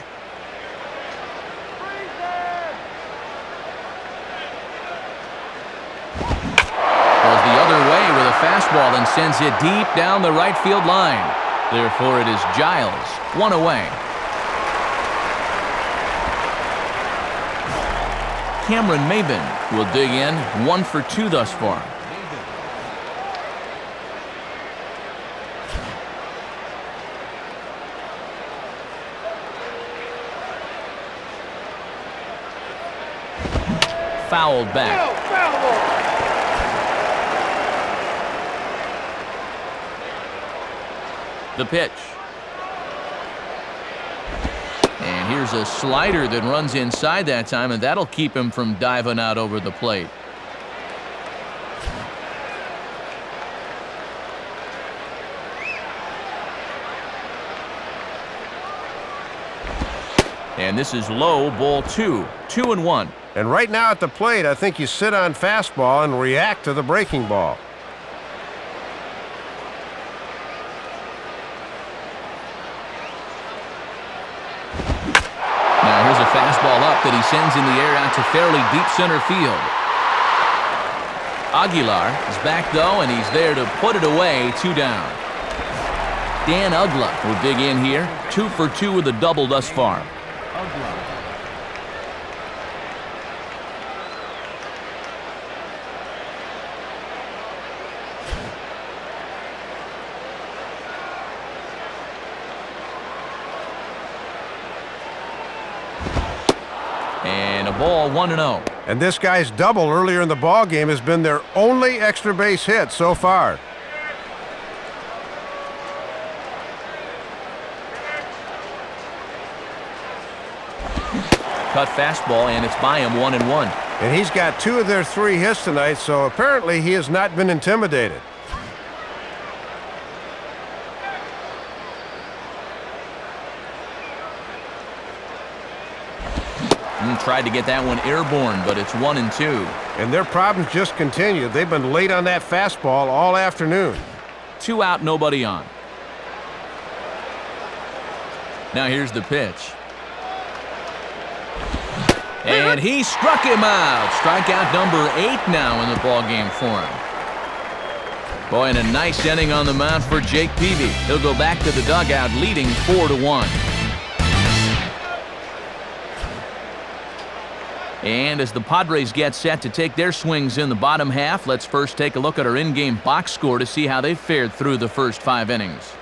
Goes the other way with a fastball and sends it deep down the right field line. Therefore, it is Giles, 1 away. Cameron Maben will dig in, 1 for 2 thus far. Fouled back. The pitch. And here's a slider that runs inside that time, and that'll keep him from diving out over the plate. And this is low, ball 2. 2-1. And right now at the plate, I think you sit on fastball and react to the breaking ball. Now here's a fastball up that he sends in the air out to fairly deep center field. Aguilar is back though, and he's there to put it away. 2 down. Dan Ugla will dig in here. 2 for 2 with a double thus far. And a ball 1-0. And this guy's double earlier in the ball game has been their only extra base hit so far. Cut fastball, and it's by him, 1-1. And he's got 2 of their 3 hits tonight, so apparently he has not been intimidated. Tried to get that one airborne, but it's 1-2. And their problems just continue. They've been late on that fastball all afternoon. 2 out, nobody on. Now here's the pitch. And he struck him out. Strikeout number 8 now in the ballgame for him. Boy, and a nice inning on the mound for Jake Peavy. He'll go back to the dugout leading 4-1. And as the Padres get set to take their swings in the bottom half, let's first take a look at our in-game box score to see how they fared through the first 5 innings.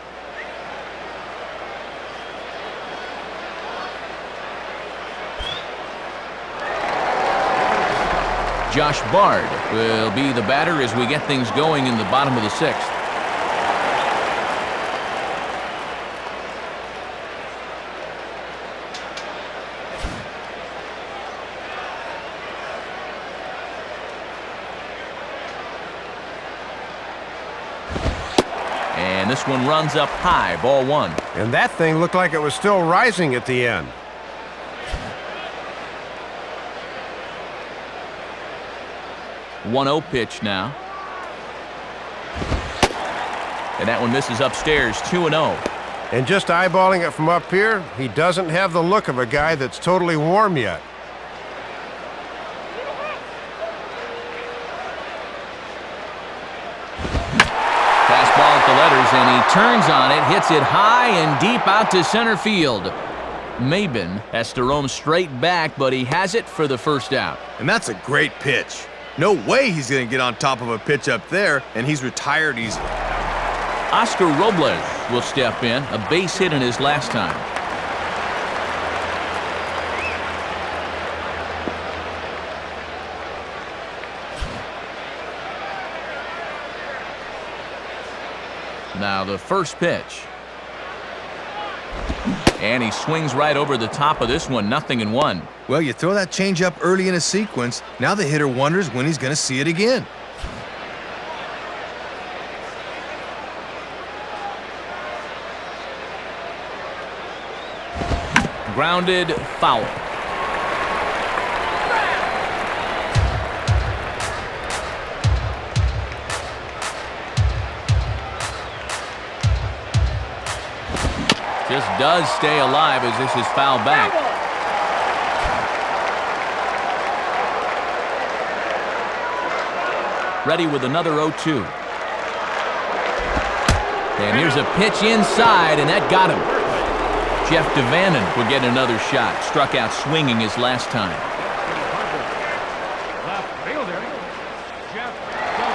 Josh Bard will be the batter as we get things going in the bottom of the 6th. And this one runs up high, ball 1. And that thing looked like it was still rising at the end. One-0 pitch now. And that one misses upstairs, 2-0. And just eyeballing it from up here, he doesn't have the look of a guy that's totally warm yet. Fastball at the letters, and he turns on it, hits it high and deep out to center field. Maben has to roam straight back, but he has it for the first out. And that's a great pitch. No way he's going to get on top of a pitch up there, and he's retired easily. Oscar Robles will step in, a base hit in his last time. Now the first pitch. And he swings right over the top of this one, 0-1. Well, you throw that changeup early in a sequence, now the hitter wonders when he's going to see it again. Grounded foul. Just does stay alive as this is fouled back. Ready with another 0-2. And here's a pitch inside, and that got him. Jeff DeVannen will get another shot. Struck out swinging his last time. Left fielder, Jeff DeVannen.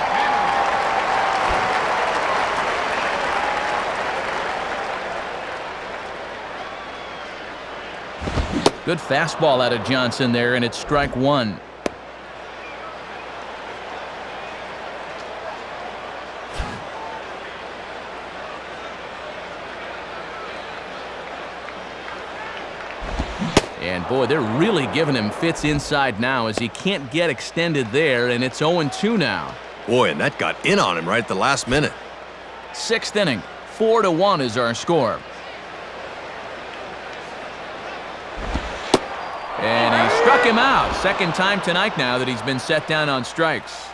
Good fastball out of Johnson there, and it's strike 1. And boy, they're really giving him fits inside now as he can't get extended there, and it's 0-2 now. Boy, and that got in on him right at the last minute. 6th inning, 4-1 is our score. And he struck him out. Second time tonight now that he's been set down on strikes.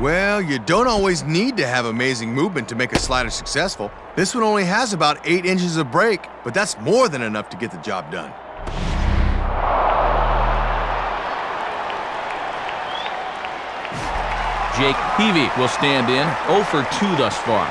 Well, you don't always need to have amazing movement to make a slider successful. This one only has about 8 inches of break, but that's more than enough to get the job done. Jake Peavy will stand in, 0 for 2 thus far.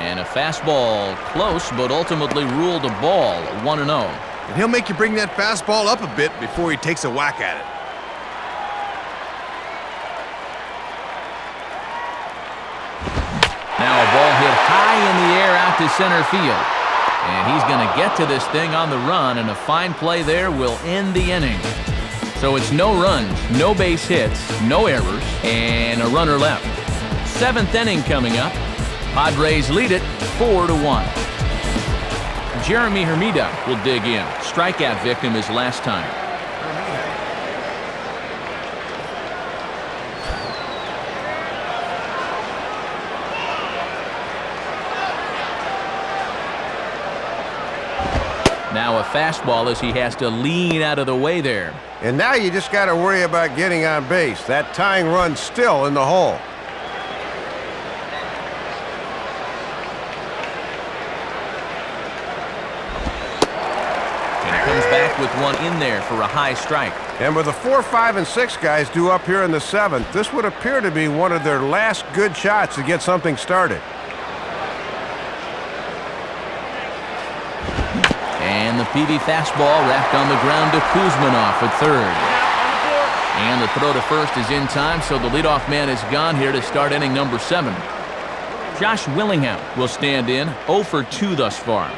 And a fastball close, but ultimately ruled a ball, 1-0. And he'll make you bring that fastball up a bit before he takes a whack at it. Now a ball hit high in the air out to center field. And he's going to get to this thing on the run, and a fine play there will end the inning. So it's no runs, no base hits, no errors, and a runner left. 7th inning coming up. Padres lead it 4-1. Jeremy Hermida will dig in. Strikeout victim his last time. Now a fastball as he has to lean out of the way there. And now you just got to worry about getting on base. That tying run's still in the hole. back with one in there for a high strike. And with the 4, 5, and 6 guys due up here in the 7th, this would appear to be one of their last good shots to get something started. And the PB fastball wrapped on the ground to Kuzminoff at third. And the throw to first is in time, so the leadoff man is gone here to start inning number 7. Josh Willingham will stand in, 0 for 2 thus far.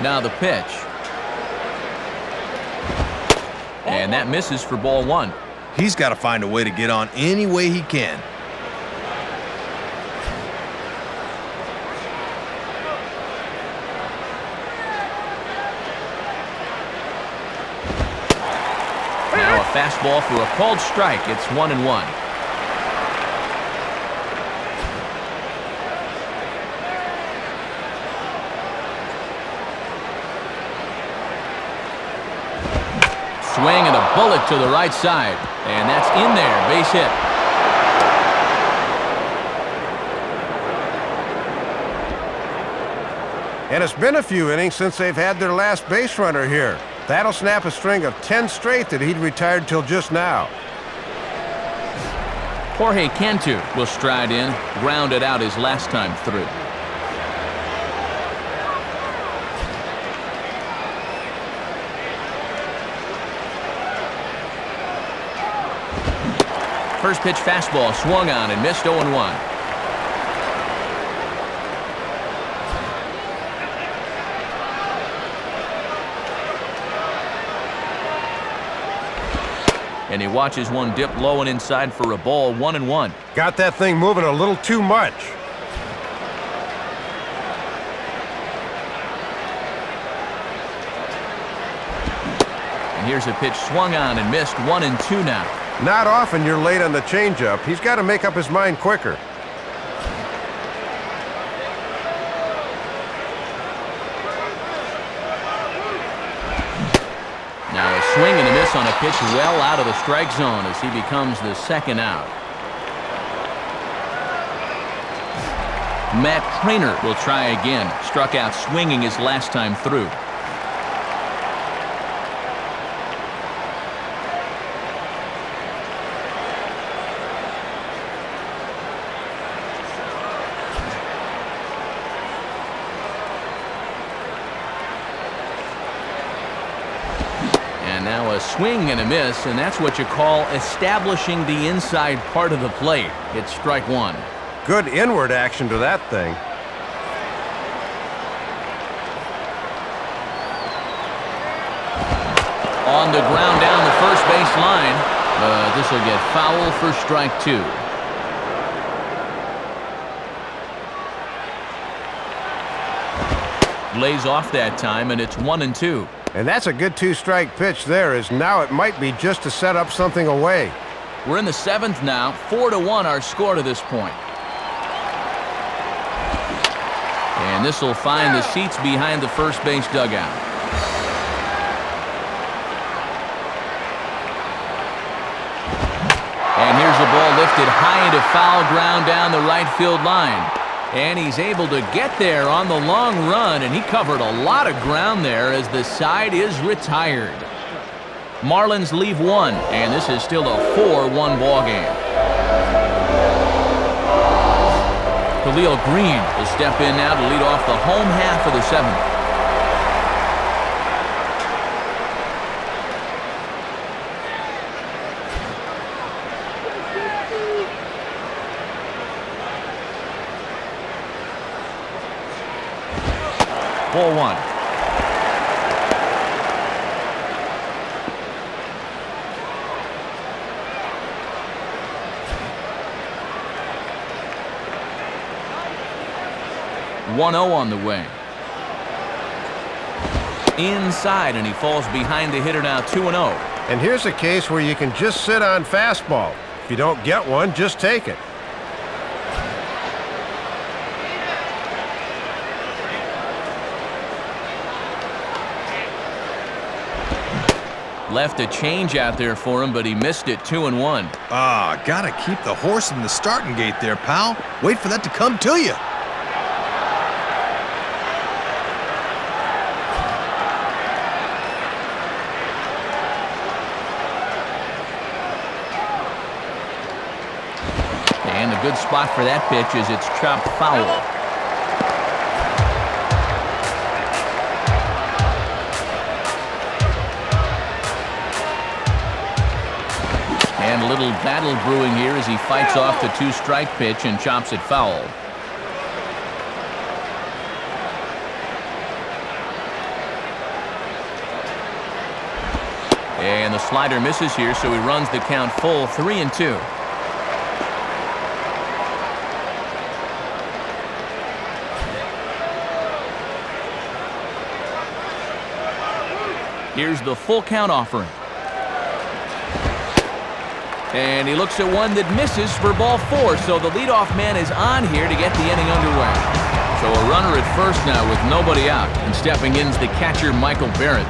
Now the pitch. And that misses for ball 1. He's got to find a way to get on any way he can. Now a fastball for a called strike. It's 1-1. Swing and a bullet to the right side. And that's in there. Base hit. And it's been a few innings since they've had their last base runner here. That'll snap a string of 10 straight that he'd retired till just now. Jorge Cantu will stride in, grounded out his last time through. First pitch fastball swung on and missed 0-1. And he watches one dip low and inside for a ball. 1-1. Got that thing moving a little too much. And here's a pitch swung on and missed. 1-2 now. Not often you're late on the changeup. He's got to make up his mind quicker. Now a swing and a miss on a pitch well out of the strike zone as he becomes the second out. Matt Trainer will try again. Struck out swinging his last time through. Now a swing and a miss, and that's what you call establishing the inside part of the plate. It's strike 1. Good inward action to that thing. On the ground down the first base line, but this will get foul for strike 2. Lays off that time, and it's 1-2. And that's a good 2-strike pitch there, as now it might be just to set up something away. We're in the 7th now. 4-1 our score to this point. And this will find the seats behind the first base dugout. And here's a ball lifted high into foul ground down the right field line. And he's able to get there on the long run, and he covered a lot of ground there as the side is retired. Marlins leave 1, and this is still a 4-1 ball game. Khalil Green will step in now to lead off the home half of the 7th. Ball 1. (1-0) on the way. Inside, and he falls behind the hitter now. 2-0. And here's a case where you can just sit on fastball. If you don't get one, just take it. Left a change out there for him, but he missed it. 2-1. Ah, gotta keep the horse in the starting gate there, pal. Wait for that to come to you. And a good spot for that pitch is it's chopped foul. And a little battle brewing here as he fights off the 2-strike pitch and chops it foul. And the slider misses here, so he runs the count full, 3-2. Here's the full count offering. And he looks at one that misses for ball 4, so the leadoff man is on here to get the inning underway. So a runner at first now with nobody out, and stepping in is the catcher, Michael Barrett.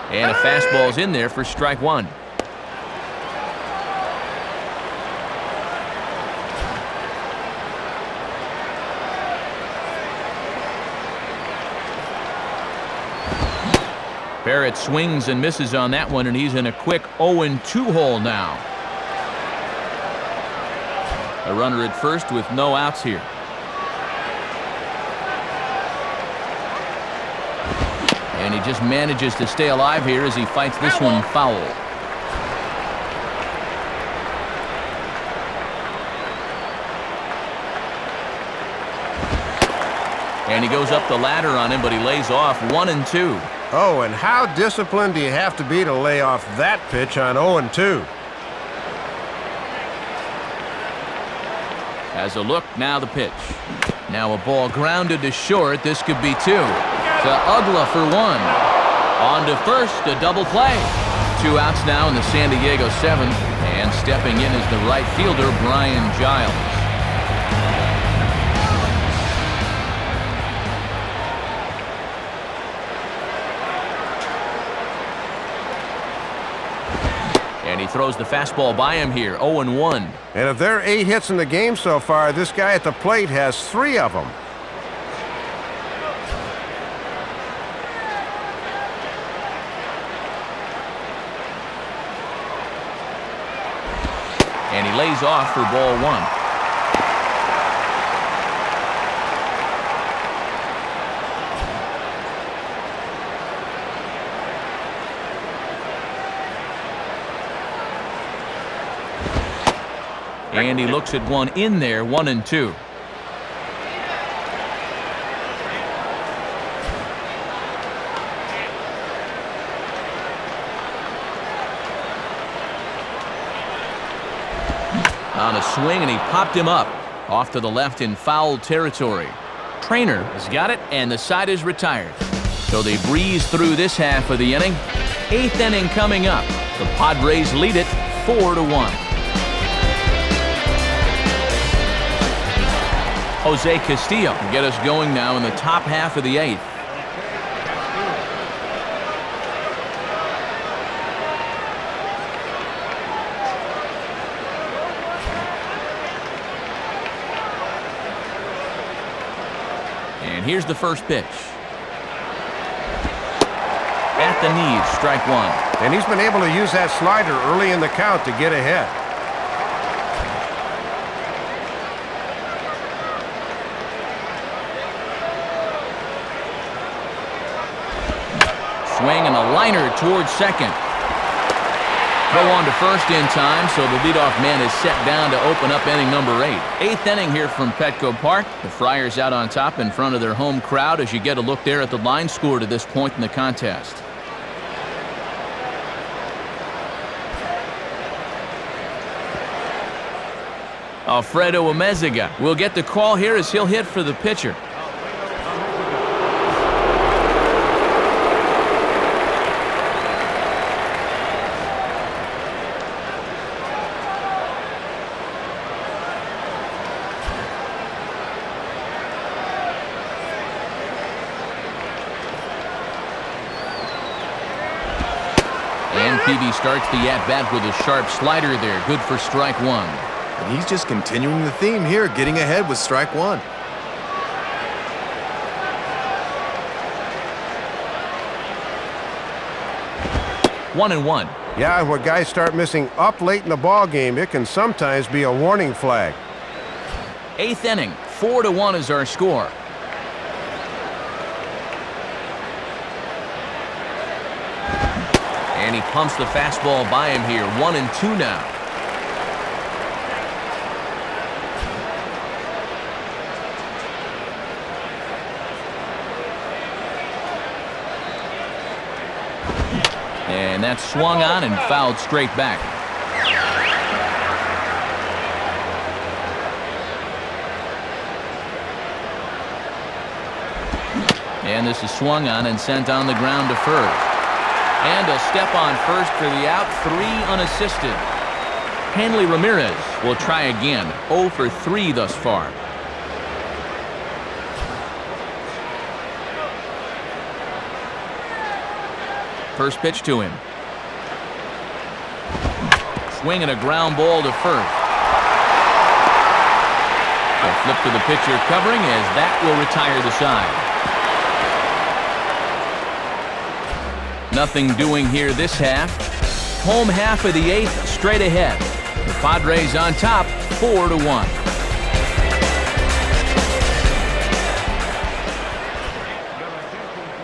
And a fastball's in there for strike 1. Barrett swings and misses on that one, and he's in a quick 0-2 hole now. A runner at first with no outs here. And he just manages to stay alive here as he fights this one foul. And he goes up the ladder on him, but he lays off 1-2. Oh, and how disciplined do you have to be to lay off that pitch on 0-2? As a look, now the pitch. Now a ball grounded to short. This could be 2. To Ugla for 1. On to first, a double play. 2 outs now in the San Diego 7th. And stepping in is the right fielder, Brian Giles. And he throws the fastball by him here, 0-1. And if there are 8 hits in the game so far, this guy at the plate has 3 of them. And he lays off for ball 1. And he looks at one in there, 1-2. On a swing, and he popped him up off to the left in foul territory. Trainer has got it, and the side is retired. So they breeze through this half of the inning. 8th inning coming up. The Padres lead it 4-1. Jose Castillo can get us going now in the top half of the 8th. And here's the first pitch. At the knees, strike 1. And he's been able to use that slider early in the count to get ahead. Swing and a liner towards second. Throw on to first in time, so the leadoff man is set down to open up inning number 8. 8th inning here from Petco Park. The Friars out on top in front of their home crowd as you get a look there at the line score to this point in the contest. Alfredo Amezaga will get the call here as he'll hit for the pitcher. Peavy starts the at-bat with a sharp slider there. Good for strike one. And he's just continuing the theme here, getting ahead with strike one. 1-1. Yeah, when guys start missing up late in the ball game, it can sometimes be a warning flag. 8th inning, 4-1 is our score. And he pumps the fastball by him here. 1-2 now. And that's swung on and fouled straight back. And this is swung on and sent on the ground to first. And a step on first for the out, 3 unassisted. Hanley Ramirez will try again. 0 for 3 thus far. First pitch to him. Swinging a ground ball to first. A flip to the pitcher covering as that will retire the side. Nothing doing here this half. Home half of the 8th straight ahead. The Padres on top, 4-1.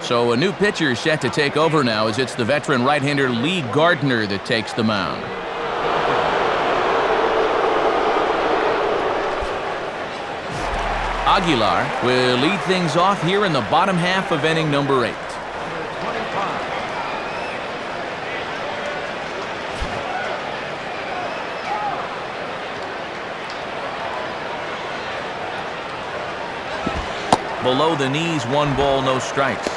So a new pitcher set to take over now as it's the veteran right-hander Lee Gardner that takes the mound. Aguilar will lead things off here in the bottom half of inning number 8. Below the knees, 1 ball, no strikes.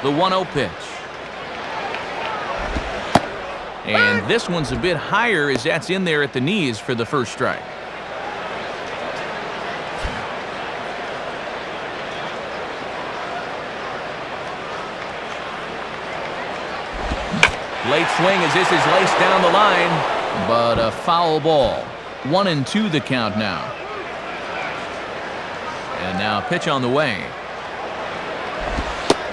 The 1-0 pitch. And this one's a bit higher as that's in there at the knees for the first strike. Late swing as this is laced down the line, but a foul ball. 1-2 the count now. And now a pitch on the way.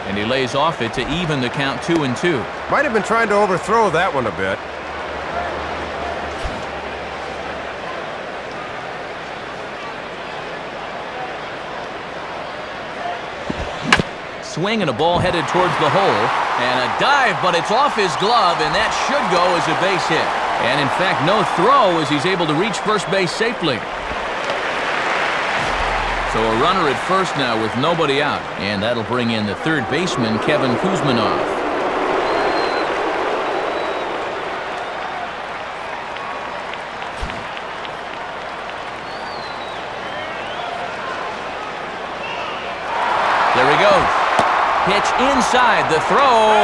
And he lays off it to even the count 2-2. Might have been trying to overthrow that one a bit. Swing and a ball headed towards the hole. And a dive, but it's off his glove, and that should go as a base hit. And in fact, no throw as he's able to reach first base safely. So a runner at first now with nobody out. And that'll bring in the third baseman, Kevin Kuzminoff. There he goes. Pitch inside, the throw,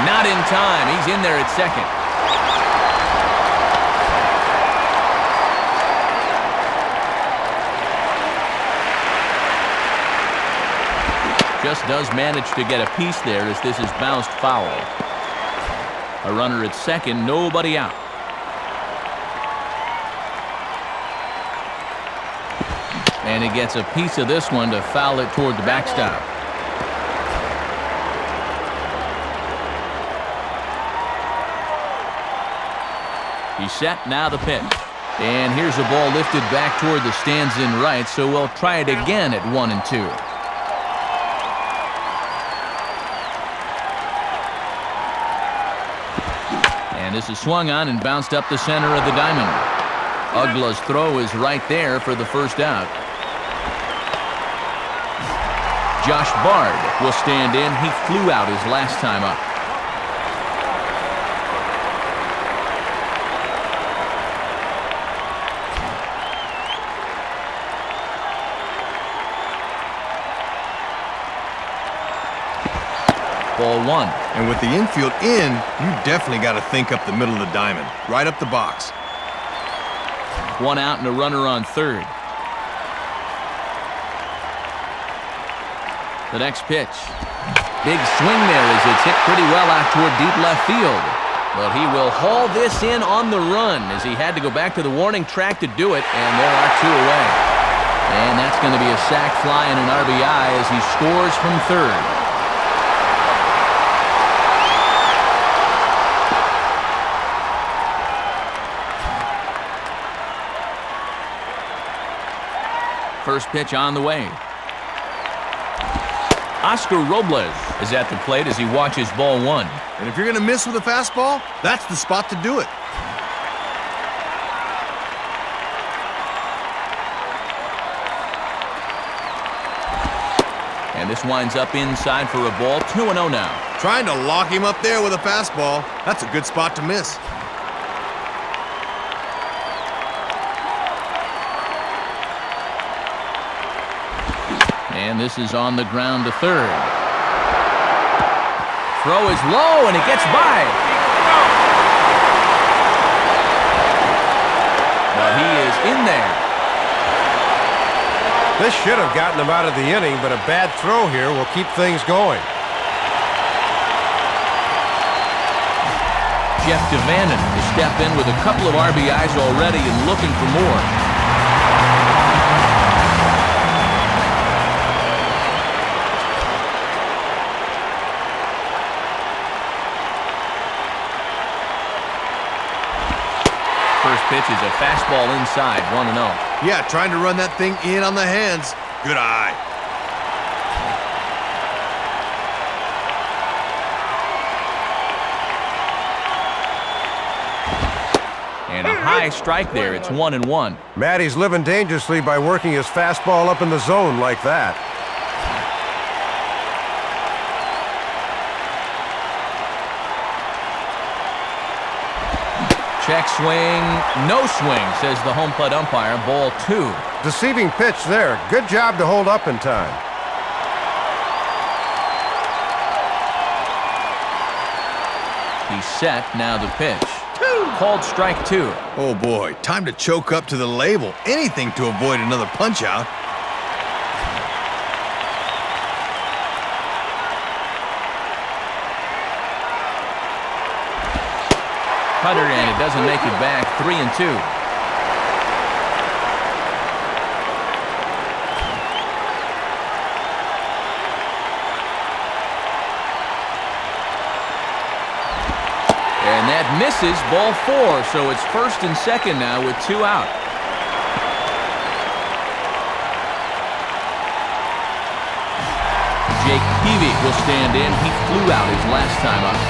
not in time. He's in there at second. Just does manage to get a piece there as this is bounced foul. A runner at second, nobody out. And he gets a piece of this one to foul it toward the backstop. He's set, now the pitch. And here's a ball lifted back toward the stands in right, so we'll try it again at 1-2. And this is swung on and bounced up the center of the diamond. Uggla's throw is right there for the first out. Josh Bard will stand in. He flew out his last time up. Ball 1. And with the infield in, you definitely got to think up the middle of the diamond, right up the box. 1 out and a runner on third. The next pitch. Big swing there as it's hit pretty well out toward deep left field. But he will haul this in on the run as he had to go back to the warning track to do it, and there are two away. And that's going to be a sac fly and an RBI as he scores from third. First pitch on the way. Oscar Robles is at the plate as he watches ball one. And if you're going to miss with a fastball, that's the spot to do it. And this winds up inside for a ball. 2-0 now. Trying to lock him up there with a fastball. That's a good spot to miss. And this is on the ground to third. Throw is low, and it gets by. Well, he is in there. This should have gotten him out of the inning, but a bad throw here will keep things going. Jeff Devannon to step in with a couple of RBIs already and looking for more. First pitch is a fastball inside, 1-0. Yeah, trying to run that thing in on the hands. Good eye. And a high strike there. It's 1-1. Matty's living dangerously by working his fastball up in the zone like that. Check swing, no swing, says the home plate umpire. Ball 2. Deceiving pitch there. Good job to hold up in time. He's set, now the pitch. Called strike 2. Oh boy, time to choke up to the label. Anything to avoid another punch out. Cutter, and it doesn't make it back. 3-2. And that misses, ball 4, so it's first and second now with 2 out. Jake Peavy will stand in. He flew out his last time up.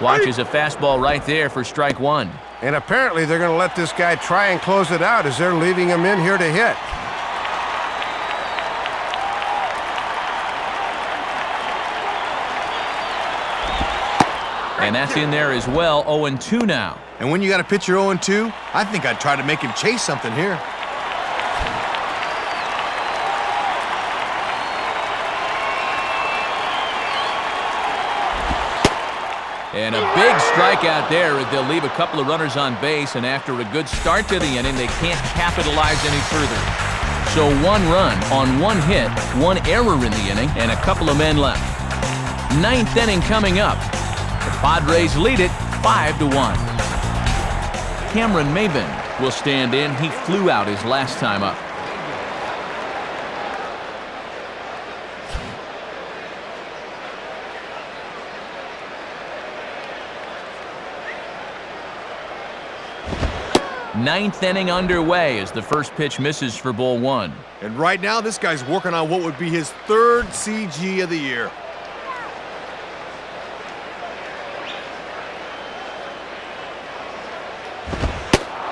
Watches a fastball right there for strike 1. And apparently they're going to let this guy try and close it out as they're leaving him in here to hit. And that's in there as well. 0-2 now. And when you got a pitcher 0-2, I think I'd try to make him chase something here. And a big strikeout there as they'll leave a couple of runners on base, and after a good start to the inning, they can't capitalize any further. So 1 run on 1 hit, 1 error in the inning, and a couple of men left. 9th inning coming up. The Padres lead it 5-1. Cameron Maben will stand in. He flew out his last time up. Ninth inning underway as the first pitch misses for ball 1. And right now, this guy's working on what would be his 3rd CG of the year.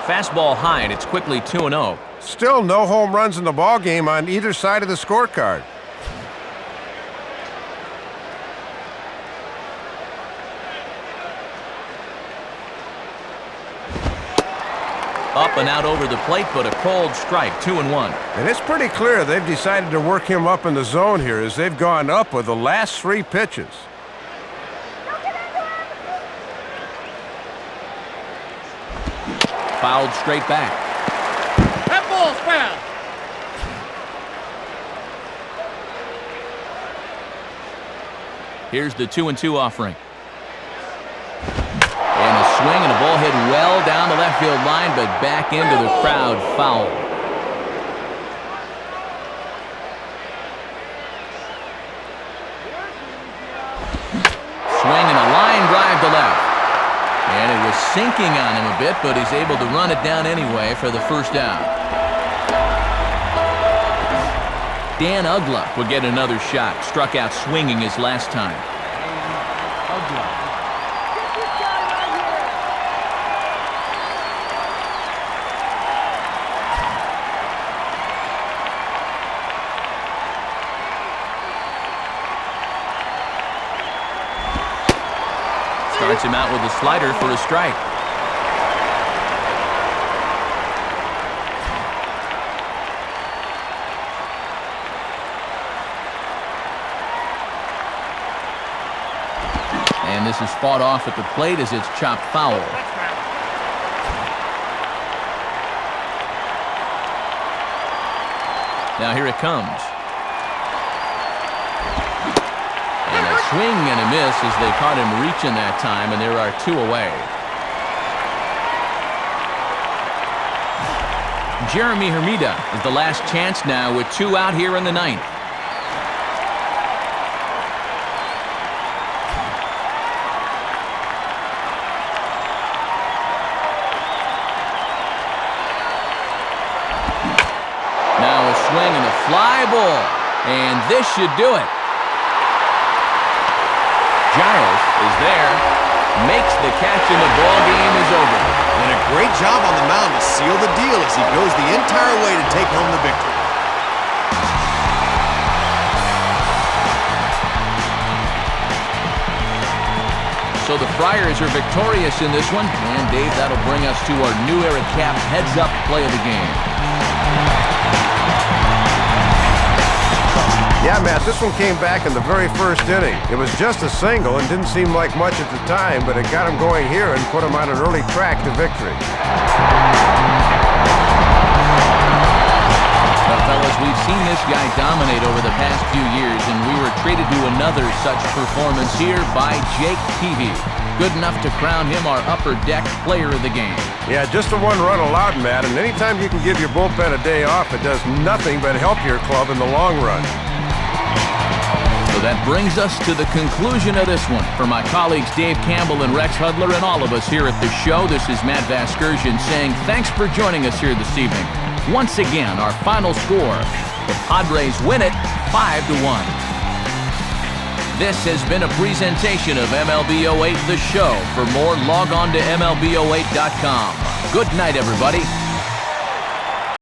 Fastball high, and it's quickly 2-0. Still no home runs in the ball game on either side of the scorecard. Up and out over the plate, but a cold strike, 2-1. And it's pretty clear they've decided to work him up in the zone here as they've gone up with the last 3 pitches. Fouled straight back. That ball's foul. Here's the 2-2 offering. And a swing and a ball hit well down the left field line, but back into the crowd, foul. Swing and a line drive to left. And it was sinking on him a bit, but he's able to run it down anyway for the first down. Dan Ugla will get another shot. Struck out swinging his last time. Starts him out with a slider for a strike. And this is fought off at the plate as it's chopped foul. Now here it comes. And a swing and a miss as they caught him reaching that time, and there are 2 away. Jeremy Hermida is the last chance now with 2 out here in the 9th. Swing and a fly ball, and this should do it. Giles is there, makes the catch, and the ball game is over. And a great job on the mound to seal the deal as he goes the entire way to take home the victory. So the Friars are victorious in this one, and Dave, that'll bring us to our new era cap heads-up play of the game. Yeah, Matt, this one came back in the very first inning. It was just a single and didn't seem like much at the time, but it got him going here and put him on an early track to victory. Well, fellas, we've seen this guy dominate over the past few years, and we were treated to another such performance here by Jake Peavy. Good enough to crown him our upper deck player of the game. Yeah, just the 1 run allowed, Matt, and anytime you can give your bullpen a day off, it does nothing but help your club in the long run. So that brings us to the conclusion of this one. For my colleagues Dave Campbell and Rex Hudler and all of us here at the show, this is Matt Vasgersian saying thanks for joining us here this evening. Once again, our final score, the Padres win it 5-1. This has been a presentation of MLB 08 The Show. For more, log on to MLB08.com. Good night, everybody.